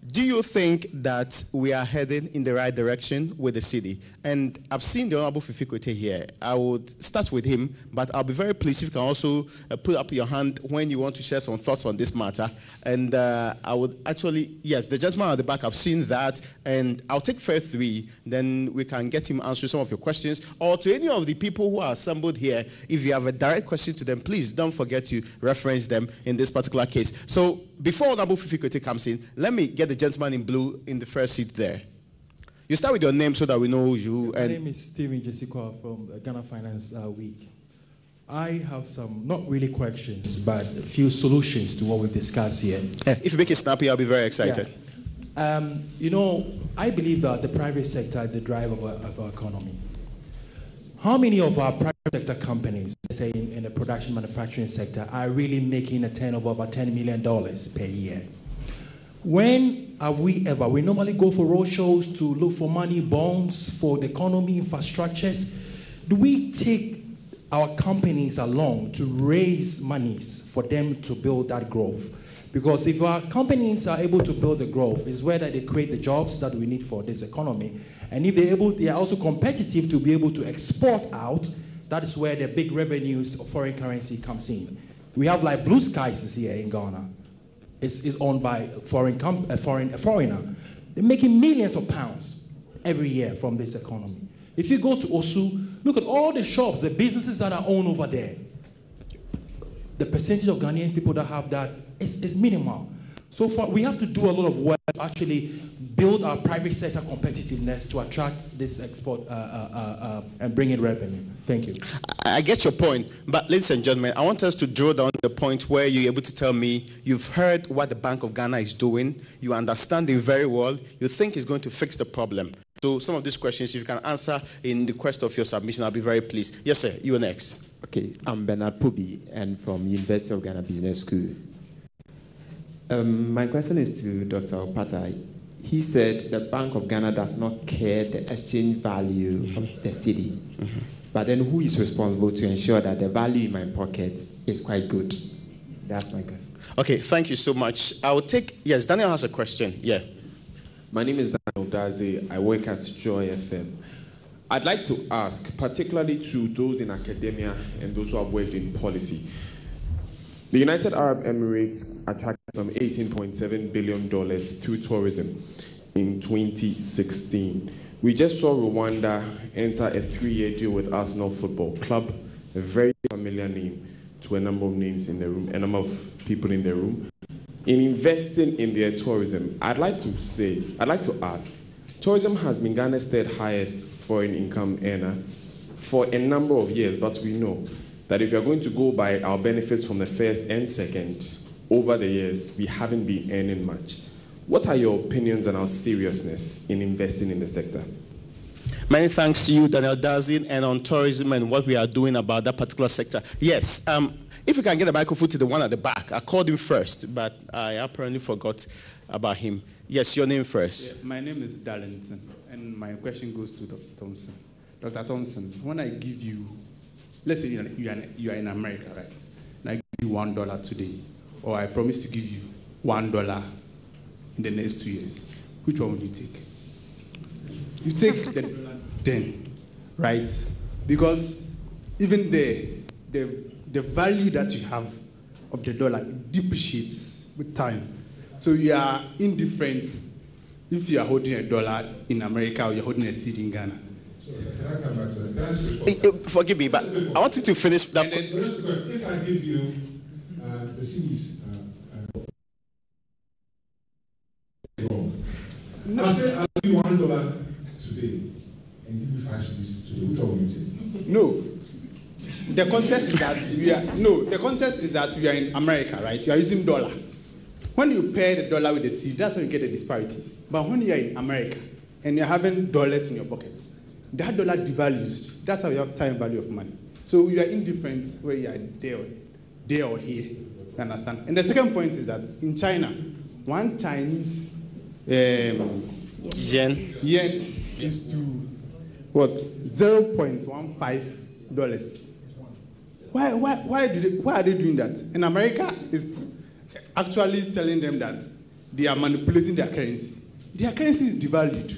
Do you think that we are heading in the right direction with the city? And I've seen the Honorable Fifi here. I would start with him, but I'll be very pleased if you can also put up your hand when you want to share some thoughts on this matter. And I would actually, yes, the gentleman at the back, I've seen that, and I'll take first three, then we can get him answer some of your questions. Or to any of the people who are assembled here, if you have a direct question to them, please don't forget to reference them in this particular case. So before Honorable Fifi comes in, let me get the gentleman in blue in the first seat there. You start with your name so that we know you.
My name is Stephen Jessica from Ghana Finance Week. I have some, not really questions, but a few solutions to what we've discussed here.
If you make it snappy, I'll be very excited.
Yeah. You know, I believe that the private sector is the driver of our economy. How many of our private sector companies, say in the production manufacturing sector, are really making a turnover of about $10 million per year? When have we ever? We normally go for roadshows to look for money, bonds for the economy, infrastructures. Do we take our companies along to raise monies for them to build that growth? Because if our companies are able to build the growth, it's where that they create the jobs that we need for this economy. And if they are also competitive to be able to export out, that is where the big revenues of foreign currency comes in. We have like Blue Skies here in Ghana. It's owned by a foreigner. They're making millions of pounds every year from this economy. If you go to Osu, look at all the shops, the businesses that are owned over there. The percentage of Ghanaian people that have that is minimal. So far, we have to do a lot of work to actually build our private sector competitiveness to attract this export and bring in revenue. Thank you.
I get your point, but ladies and gentlemen, I want us to draw down the point where you're able to tell me you've heard what the Bank of Ghana is doing, you understand it very well, you think it's going to fix the problem. So some of these questions, if you can answer in the quest of your submission, I'll be very pleased. Yes, sir, you are next.
Okay, I'm Bernard Pubi, and from University of Ghana Business School. My question is to Dr. Opata. He said the Bank of Ghana does not care the exchange value of the city. But then who is responsible to ensure that the value in my pocket is quite good? That's my question.
Okay, thank you so much. I will take, yes, Daniel has a question. Yeah.
My name is Daniel Daze. I work at Joy FM. I'd like to ask, particularly to those in academia and those who have worked in policy, the United Arab Emirates attracted some $18.7 billion through tourism in 2016. We just saw Rwanda enter a 3-year deal with Arsenal Football Club, a very familiar name to a number of names in the room, a number of people in the room. In investing in their tourism, I'd like to ask, tourism has been Ghana's third highest foreign income earner for a number of years, but we know that if you're going to go by our benefits from the first and second, over the years, we haven't been earning much. What are your opinions on our seriousness in investing in the sector?
Many thanks to you, Daniel Dazin, and on tourism and what we are doing about that particular sector. Yes, if you can get a microphone to the one at the back. I called him first, but I apparently forgot about him. Yes, your name first.
Yeah, my name is Darlington, and my question goes to Dr. Thompson. Dr. Thompson, when I give you, let's say you are in America, right? And I give you $1 today, or I promise to give you $1 in the next 2 years, which one would you take? You take the $10, right? Because even the value that you have of the dollar depreciates with time. So you are indifferent if you are holding a dollar in America or you're holding a cedi in Ghana.
Can I come back to that?
Forgive me, but I want you to finish that.
If I give you the cedis wrong, I say I'll give you $1 today and give you 5 cedis today. Which one will you take?
No. The context is that we are in America, right? You are using dollar. When you pair the dollar with the cedi, that's when you get the disparities. But when you are in America and you're having dollars in your pocket, that dollar devalues. That's how you have time value of money. So you are indifferent where you are there or here. You understand? And the second point is that in China, one Chinese yen is to what? $0.15. Why are they doing that? And America is actually telling them that they are manipulating their currency. Their currency is devalued.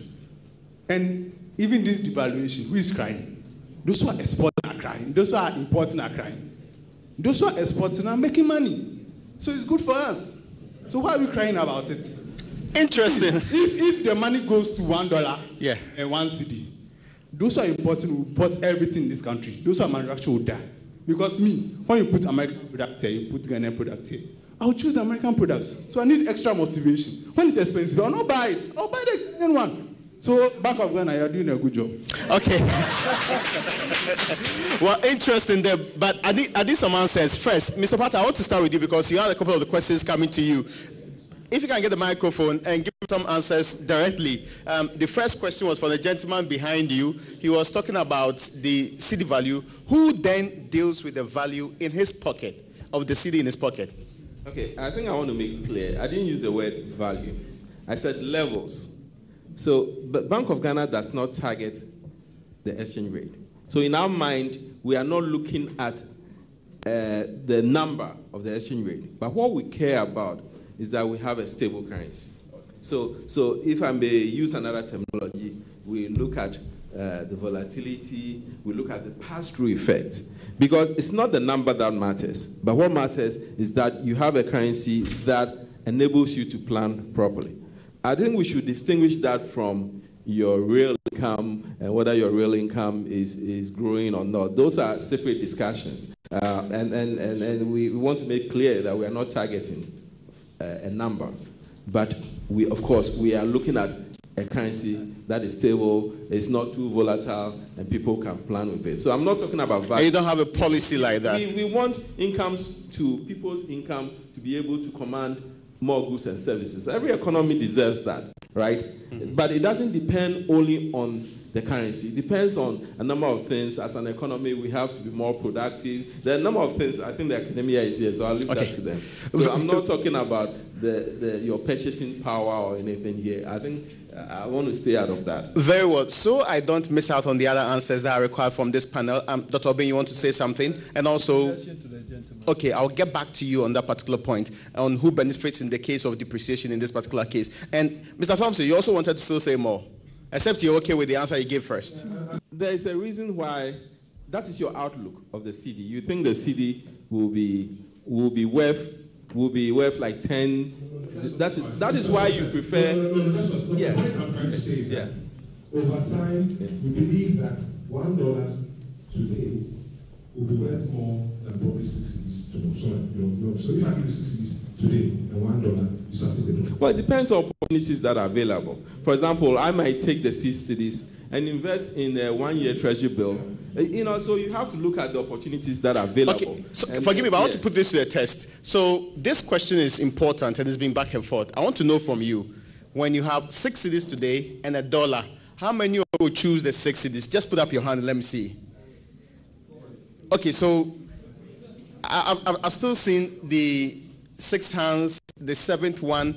And even this devaluation, who is crying? Those who are exporting are crying. Those who are importing are crying. Those who are exporting are making money. So it's good for us. So why are we crying about it?
Interesting.
If the money goes to $1 and 1 cedi, those who are importing will import everything in this country. Those who are manufacturing will die. Because when you put American product here, you put Ghanaian product here, I'll choose the American products. So I need extra motivation. When it's expensive, I'll not buy it. I'll buy the Ghanaian one. So, Bank of Ghana, you're doing a good job.
Okay. Well, interesting there. But I need some answers. First, Mr. Pata, I want to start with you because you had a couple of the questions coming to you. If you can get the microphone and give some answers directly. The first question was from the gentleman behind you. He was talking about the cedi value. Who then deals with the value in his pocket, of the cedi in his pocket?
Okay, I think I want to make clear. I didn't use the word value. I said levels. So, but Bank of Ghana does not target the exchange rate. So in our mind, we are not looking at the number of the exchange rate. But what we care about is that we have a stable currency. So if I may use another terminology, we look at the volatility, we look at the pass-through effect. Because it's not the number that matters, but what matters is that you have a currency that enables you to plan properly. I think we should distinguish that from your real income and whether your real income is growing or not. Those are separate discussions. And we want to make clear that we are not targeting a number. But of course, we are looking at a currency that is stable, it's not too volatile, and people can plan with it. So I'm not talking about value.
And you don't have a policy like that?
We want people's income to be able to command more goods and services. Every economy deserves that, right? Mm-hmm. But it doesn't depend only on the currency. It depends on a number of things. As an economy, we have to be more productive. There are a number of things. I think the academia is here, so I'll leave that to them. So I'm not talking about your purchasing power or anything here. I think I want to stay out of that.
Very well. So I don't miss out on the other answers that are required from this panel. Dr. Obin, you want to say something? And also, okay, I'll get back to you on that particular point, on who benefits in the case of depreciation in this particular case. And Mr. Thompson, you also wanted to still say more, except you're okay with the answer you gave first.
There is a reason why that is your outlook of the cedi. You think the cedi will be worth like 10. That is why you prefer.
Yeah. What I'm trying to say is that over time, we believe that $1 today will be worth more than probably 6 cedis tomorrow. So if I give you 6 cedis today and $1, you start to get.
Well, it depends on opportunities that are available. For example, I might take the 6 cedis and invest in a 1-year treasury bill. So you have to look at the opportunities that are available.
Okay, so forgive me, but I want to put this to the test. So this question is important and it's been back and forth. I want to know from you, when you have 6 cedis today and $1, how many of you will choose the 6 cedis? Just put up your hand and let me see. Okay, so I've still seen the 6 hands, the 7th one.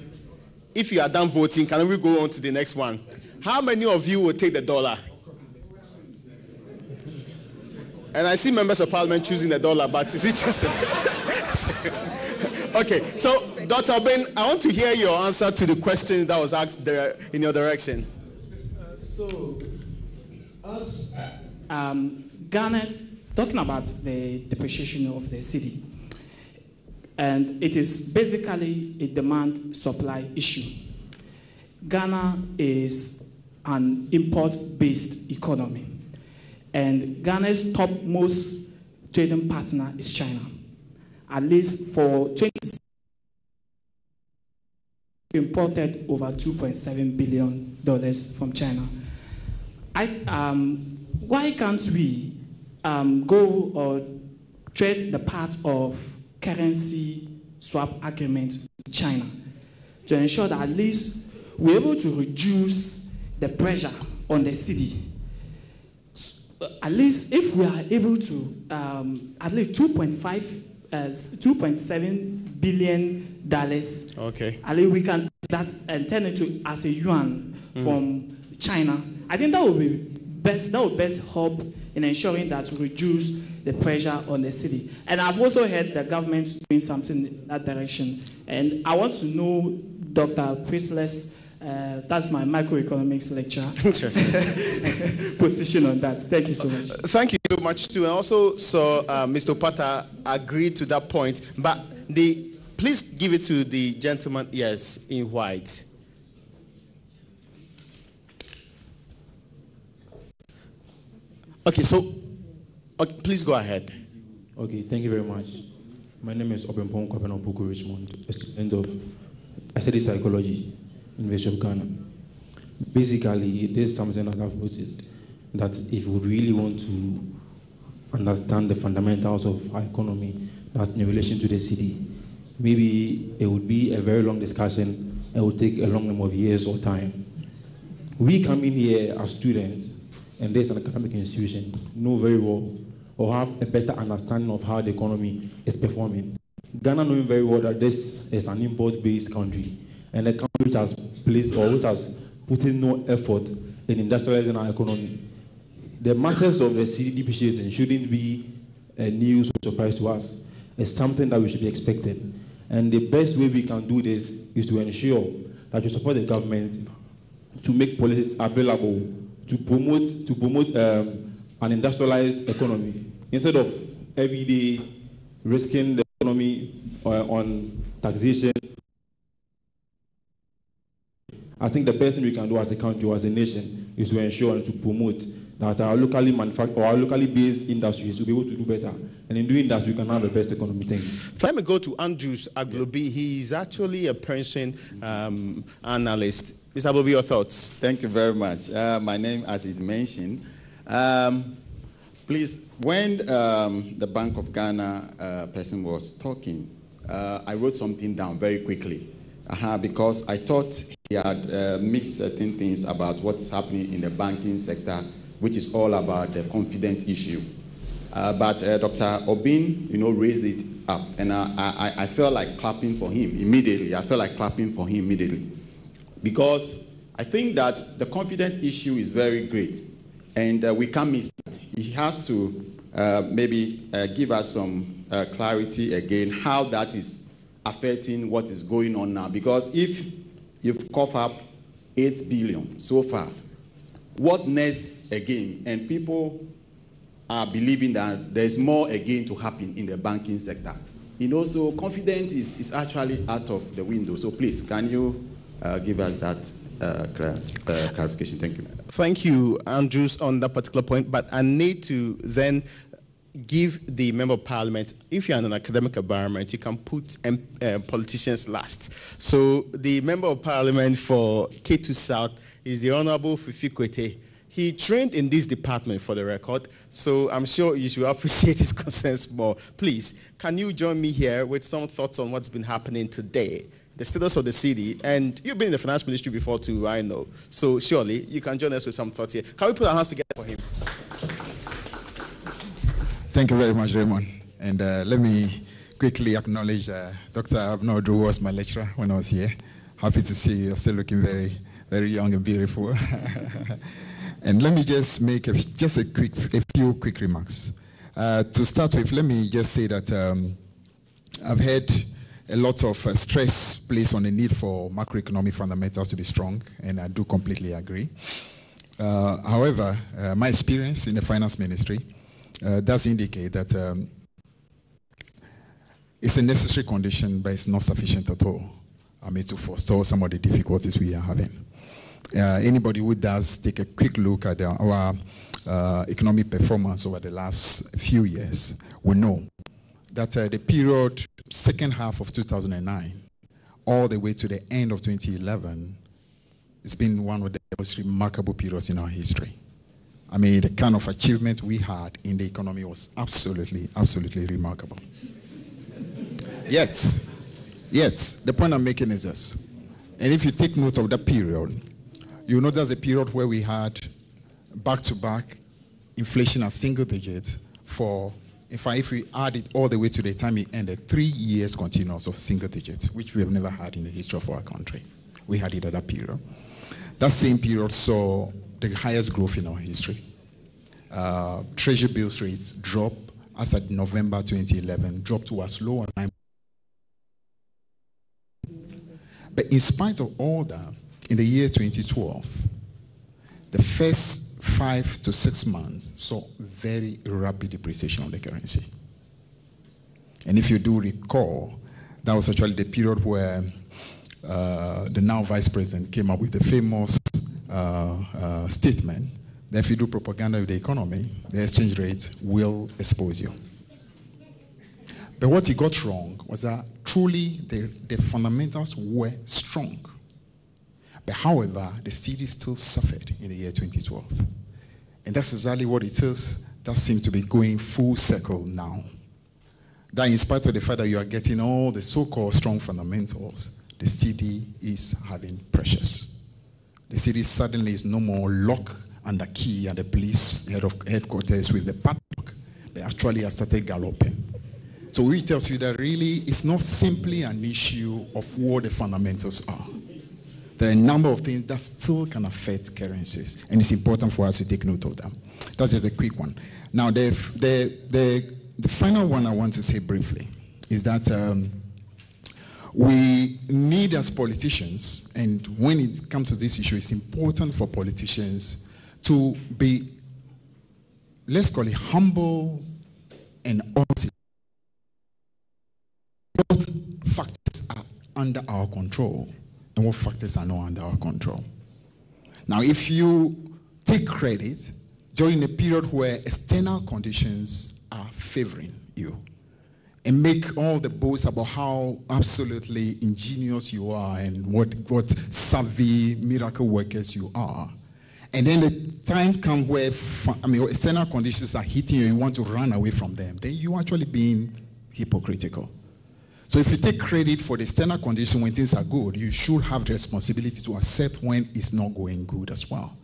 If you are done voting, can we go on to the next one? How many of you will take the $1? And I see members of parliament choosing $1, but is it just Okay, so Dr. Ben, I want to hear your answer to the question that was asked there in your direction.
Ghana's talking about the depreciation of the cedi, and it is basically a demand-supply issue. Ghana is an import-based economy, and Ghana's topmost trading partner is China. At least for 20 years, we imported over $2.7 billion from China. Why can't we go or trade the part of currency swap agreement with China to ensure that at least we're able to reduce the pressure on the cedi? At least if we are able to, at least 2.5 $2.7 billion.
Okay.
I think we can and turn it to as a yuan from China. I think that would be best. That would best help in ensuring that we reduce the pressure on the city. And I've also heard the government doing something in that direction. And I want to know Dr. Priestley's, that's my microeconomics lecture.
Interesting.
Position on that. Thank you so much.
Thank you so much too. And also saw Mr. Opata agreed to that point. But please give it to the gentleman, yes, in white. Okay, so please go ahead.
Okay, thank you very much. My name is Obempong Kwapenopuku Richmond, a student of Cedi psychology, University of Ghana. Basically, there's something that I've noticed, that if we really want to understand the fundamentals of our economy, that's in relation to the city, maybe it would be a very long discussion. It would take a long number of years or time. We come in here as students, and there's an academic institution, know very well or have a better understanding of how the economy is performing. Ghana knowing very well that this is an import-based country, and a country which has placed or which has put in no effort in industrializing our economy. The matters of the city depreciation shouldn't be a news or surprise to us. It's something that we should be expecting. And the best way we can do this is to ensure that we support the government to make policies available to promote an industrialized economy, instead of every day risking the economy on taxation. I think the best thing we can do as a country or as a nation is to ensure and to promote that our locally manufactured or our locally based industries will be able to do better. And in doing that, we can have the best economy. Thank you.
Let me go to Andrews Aglobi. He's actually a pension analyst. Mr. Aglobi, your thoughts?
Thank you very much. My name, as is mentioned, please, when the Bank of Ghana person was talking, I wrote something down very quickly because I thought he had mixed certain things about what's happening in the banking sector, which is all about the confidence issue. But Dr. Obin, raised it up, and I felt like clapping for him immediately. Because I think that the confidence issue is very great, and we can't miss it. He has to maybe give us some clarity again how that is affecting what is going on now. Because if you've coughed up 8 billion so far, what next again? And people are believing that there's more again to happen in the banking sector. So confidence is actually out of the window. So please, can you give us that clarification? Thank you.
Thank you, Andrews, on that particular point. But I need to then give the Member of Parliament, if you're in an academic environment, you can put politicians last. So the Member of Parliament for K2 South is the Honorable Fifi Kwete. He trained in this department, for the record, so I'm sure you should appreciate his concerns more. Please, can you join me here with some thoughts on what's been happening today, the status of the city? And you've been in the finance ministry before too, I know. So surely you can join us with some thoughts here. Can we put our hands together for him?
Thank you very much, Raymond. And let me quickly acknowledge Dr. Abner, who was my lecturer when I was here. Happy to see you. You're still looking very, very young and beautiful. And let me just make a few quick remarks. To start with, let me just say that I've had a lot of stress placed on the need for macroeconomic fundamentals to be strong, and I do completely agree. However, my experience in the finance ministry does indicate that it's a necessary condition, but it's not sufficient at all, to forestall some of the difficulties we are having. Anybody who does take a quick look at our economic performance over the last few years will know that the period second half of 2009 all the way to the end of 2011, it's been one of the most remarkable periods in our history. The kind of achievement we had in the economy was absolutely, absolutely remarkable. Yet, the point I'm making is this. And if you take note of that period, you know there's a period where we had back-to-back inflation at single digit for In fact, if we add it all the way to the time it ended, 3 years continuous of single digits, which we have never had in the history of our country. We had it at that period. That same period saw the highest growth in our history. Treasury bills rates dropped as at November 2011, dropped to as low as 9%. But in spite of all that, in the year 2012, the first 5 to 6 months saw very rapid depreciation of the currency. And if you do recall, that was actually the period where the now vice president came up with the famous statement that if you do propaganda with the economy, the exchange rate will expose you. But what he got wrong was that truly the fundamentals were strong. But however, the cedi still suffered in the year 2012. And that's exactly what it is that seems to be going full circle now. That in spite of the fact that you are getting all the so-called strong fundamentals, the cedi is having pressures. The cedi suddenly is no more locked under key at the police headquarters with the padlock. They actually have started galloping. So it tells you that really it's not simply an issue of what the fundamentals are. There are a number of things that still can affect currencies, and it's important for us to take note of them. That's just a quick one. Now, the final one I want to say briefly is that we need as politicians, and when it comes to this issue, it's important for politicians to be, let's call it humble and honest. What factors are under our control and what factors are not under our control. Now, if you take credit during a period where external conditions are favoring you and make all the boasts about how absolutely ingenious you are and what savvy miracle workers you are, and then the time comes where external conditions are hitting you and you want to run away from them, then you're actually being hypocritical. So if you take credit for the external condition when things are good, you should have the responsibility to accept when it's not going good as well.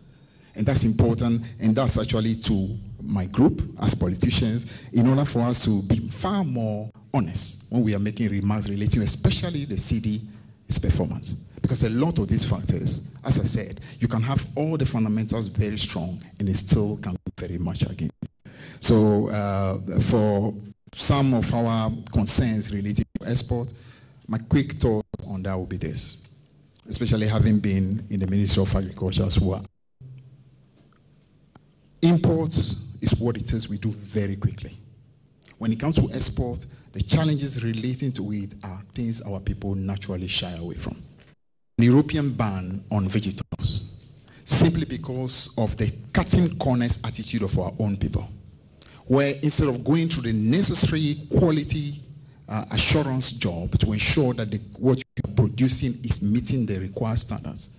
And that's important, and that's actually to my group as politicians, in order for us to be far more honest when we are making remarks relating especially the cedi's performance. Because a lot of these factors, as I said, you can have all the fundamentals very strong and it still can be very much against. So for some of our concerns related to export, my quick thought on that will be this, especially having been in the Ministry of Agriculture as well. Imports is what it is we do very quickly. When it comes to export, the challenges relating to it are things our people naturally shy away from. An European ban on vegetables, simply because of the cutting corners attitude of our own people, where instead of going through the necessary quality assurance job to ensure that what you are producing is meeting the required standards,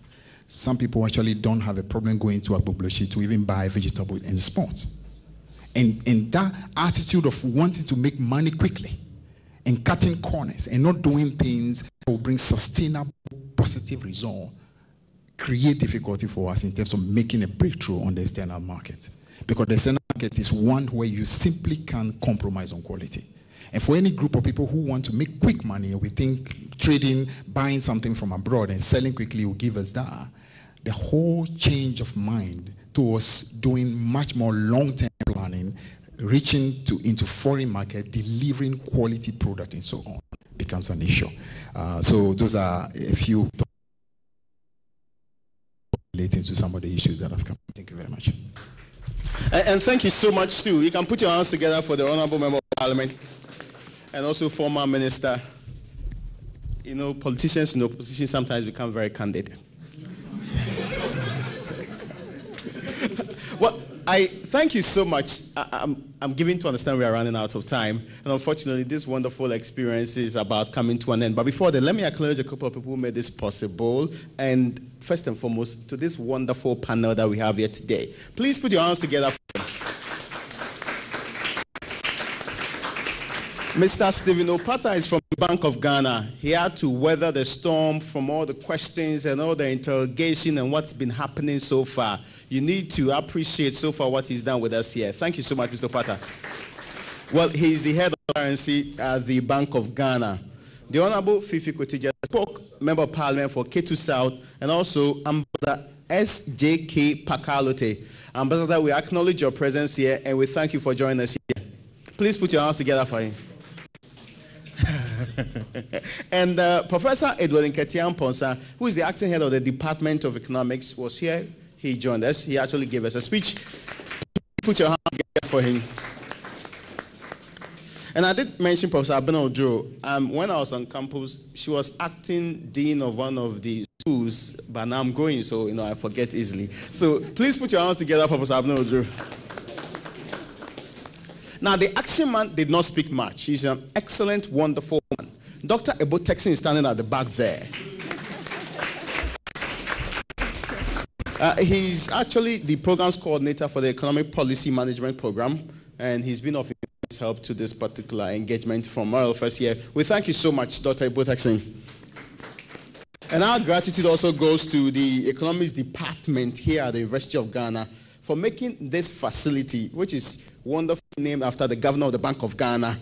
some people actually don't have a problem going to Agbogboshi to even buy vegetables in the spot. And that attitude of wanting to make money quickly and cutting corners and not doing things that will bring sustainable positive result create difficulty for us in terms of making a breakthrough on the external market. Because the external market is one where you simply can't compromise on quality. And for any group of people who want to make quick money, we think trading, buying something from abroad and selling quickly will give us that. The whole change of mind towards doing much more long-term planning, reaching into foreign market, delivering quality product and so on becomes an issue. So those are a few thoughts relating to some of the issues that have come. Thank you very much.
And thank you so much, too. You can put your hands together for the Honorable Member of Parliament and also former Minister. You know, politicians in opposition sometimes become very candid. Well, I thank you so much. I'm giving to understand we are running out of time. And unfortunately, this wonderful experience is about coming to an end. But before that, let me acknowledge a couple of people who made this possible. And first and foremost, to this wonderful panel that we have here today. Please put your hands together. Mr. Stephen Opata is from the Bank of Ghana. He had to weather the storm from all the questions and all the interrogation and what's been happening so far. You need to appreciate so far what he's done with us here. Thank you so much, Mr. Opata. Well, he's the head of currency at the Bank of Ghana. The Honorable Fifi Kotija spoke, Member of Parliament for K2 South, and also Ambassador S.J.K. Pakalote. Ambassador, we acknowledge your presence here, and we thank you for joining us here. Please put your hands together for him. And Professor Edward Nketiah Ponsa, who is the acting head of the Department of Economics, was here. He joined us. He actually gave us a speech. Put your hands together for him. And I did mention Professor Abena Odro. When I was on campus, she was acting dean of one of the schools, but now I'm going, so I forget easily. So please put your hands together for Professor Abena Odro. Now, the action man did not speak much. He's an excellent, wonderful man. Dr. Ebo Texan is standing at the back there. He's actually the programs coordinator for the Economic Policy Management Program, and he's been of immense help to this particular engagement from our first year. We thank you so much, Dr. Ebo Texan. And our gratitude also goes to the Economics Department here at the University of Ghana for making this facility, which is wonderfully named after the governor of the Bank of Ghana,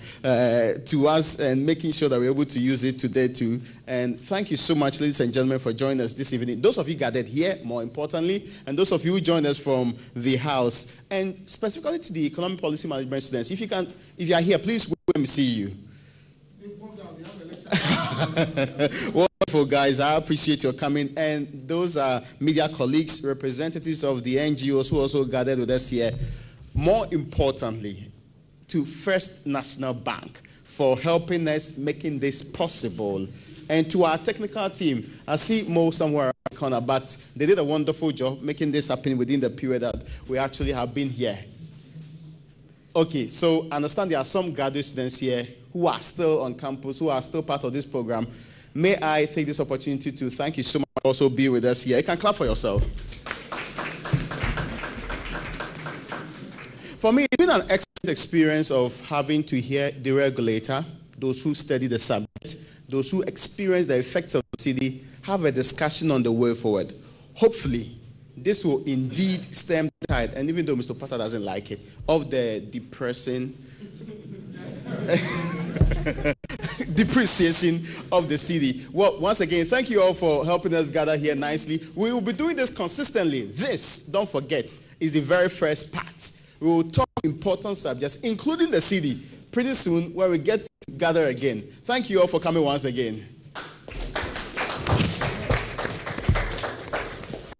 to us, and making sure that we're able to use it today too. And thank you so much, ladies and gentlemen, for joining us this evening. Those of you gathered here, more importantly, and those of you who joined us from the house, and specifically to the Economic Policy Management students. If you are here, please let me see you. Wonderful, guys. I appreciate your coming. And those are media colleagues, representatives of the NGOs who also gathered with us here. More importantly, to First National Bank for helping us making this possible. And to our technical team, I see Mo somewhere around the corner, but they did a wonderful job making this happen within the period that we actually have been here. Okay, so I understand there are some graduate students here who are still on campus, who are still part of this program. May I take this opportunity to thank you so much for also being with us here. You can clap for yourself. For me, it's been an excellent experience of having to hear the regulator, those who study the subject, those who experience the effects of the Cedi, have a discussion on the way forward. Hopefully, this will indeed stem the tide, and even though Mr. Potter doesn't like it, of the depressing depreciation of the Cedi. Well, once again, thank you all for helping us gather here nicely. We will be doing this consistently. This, don't forget, is the very first part. We will talk important subjects, including the Cedi, pretty soon, where we get to gather again. Thank you all for coming once again.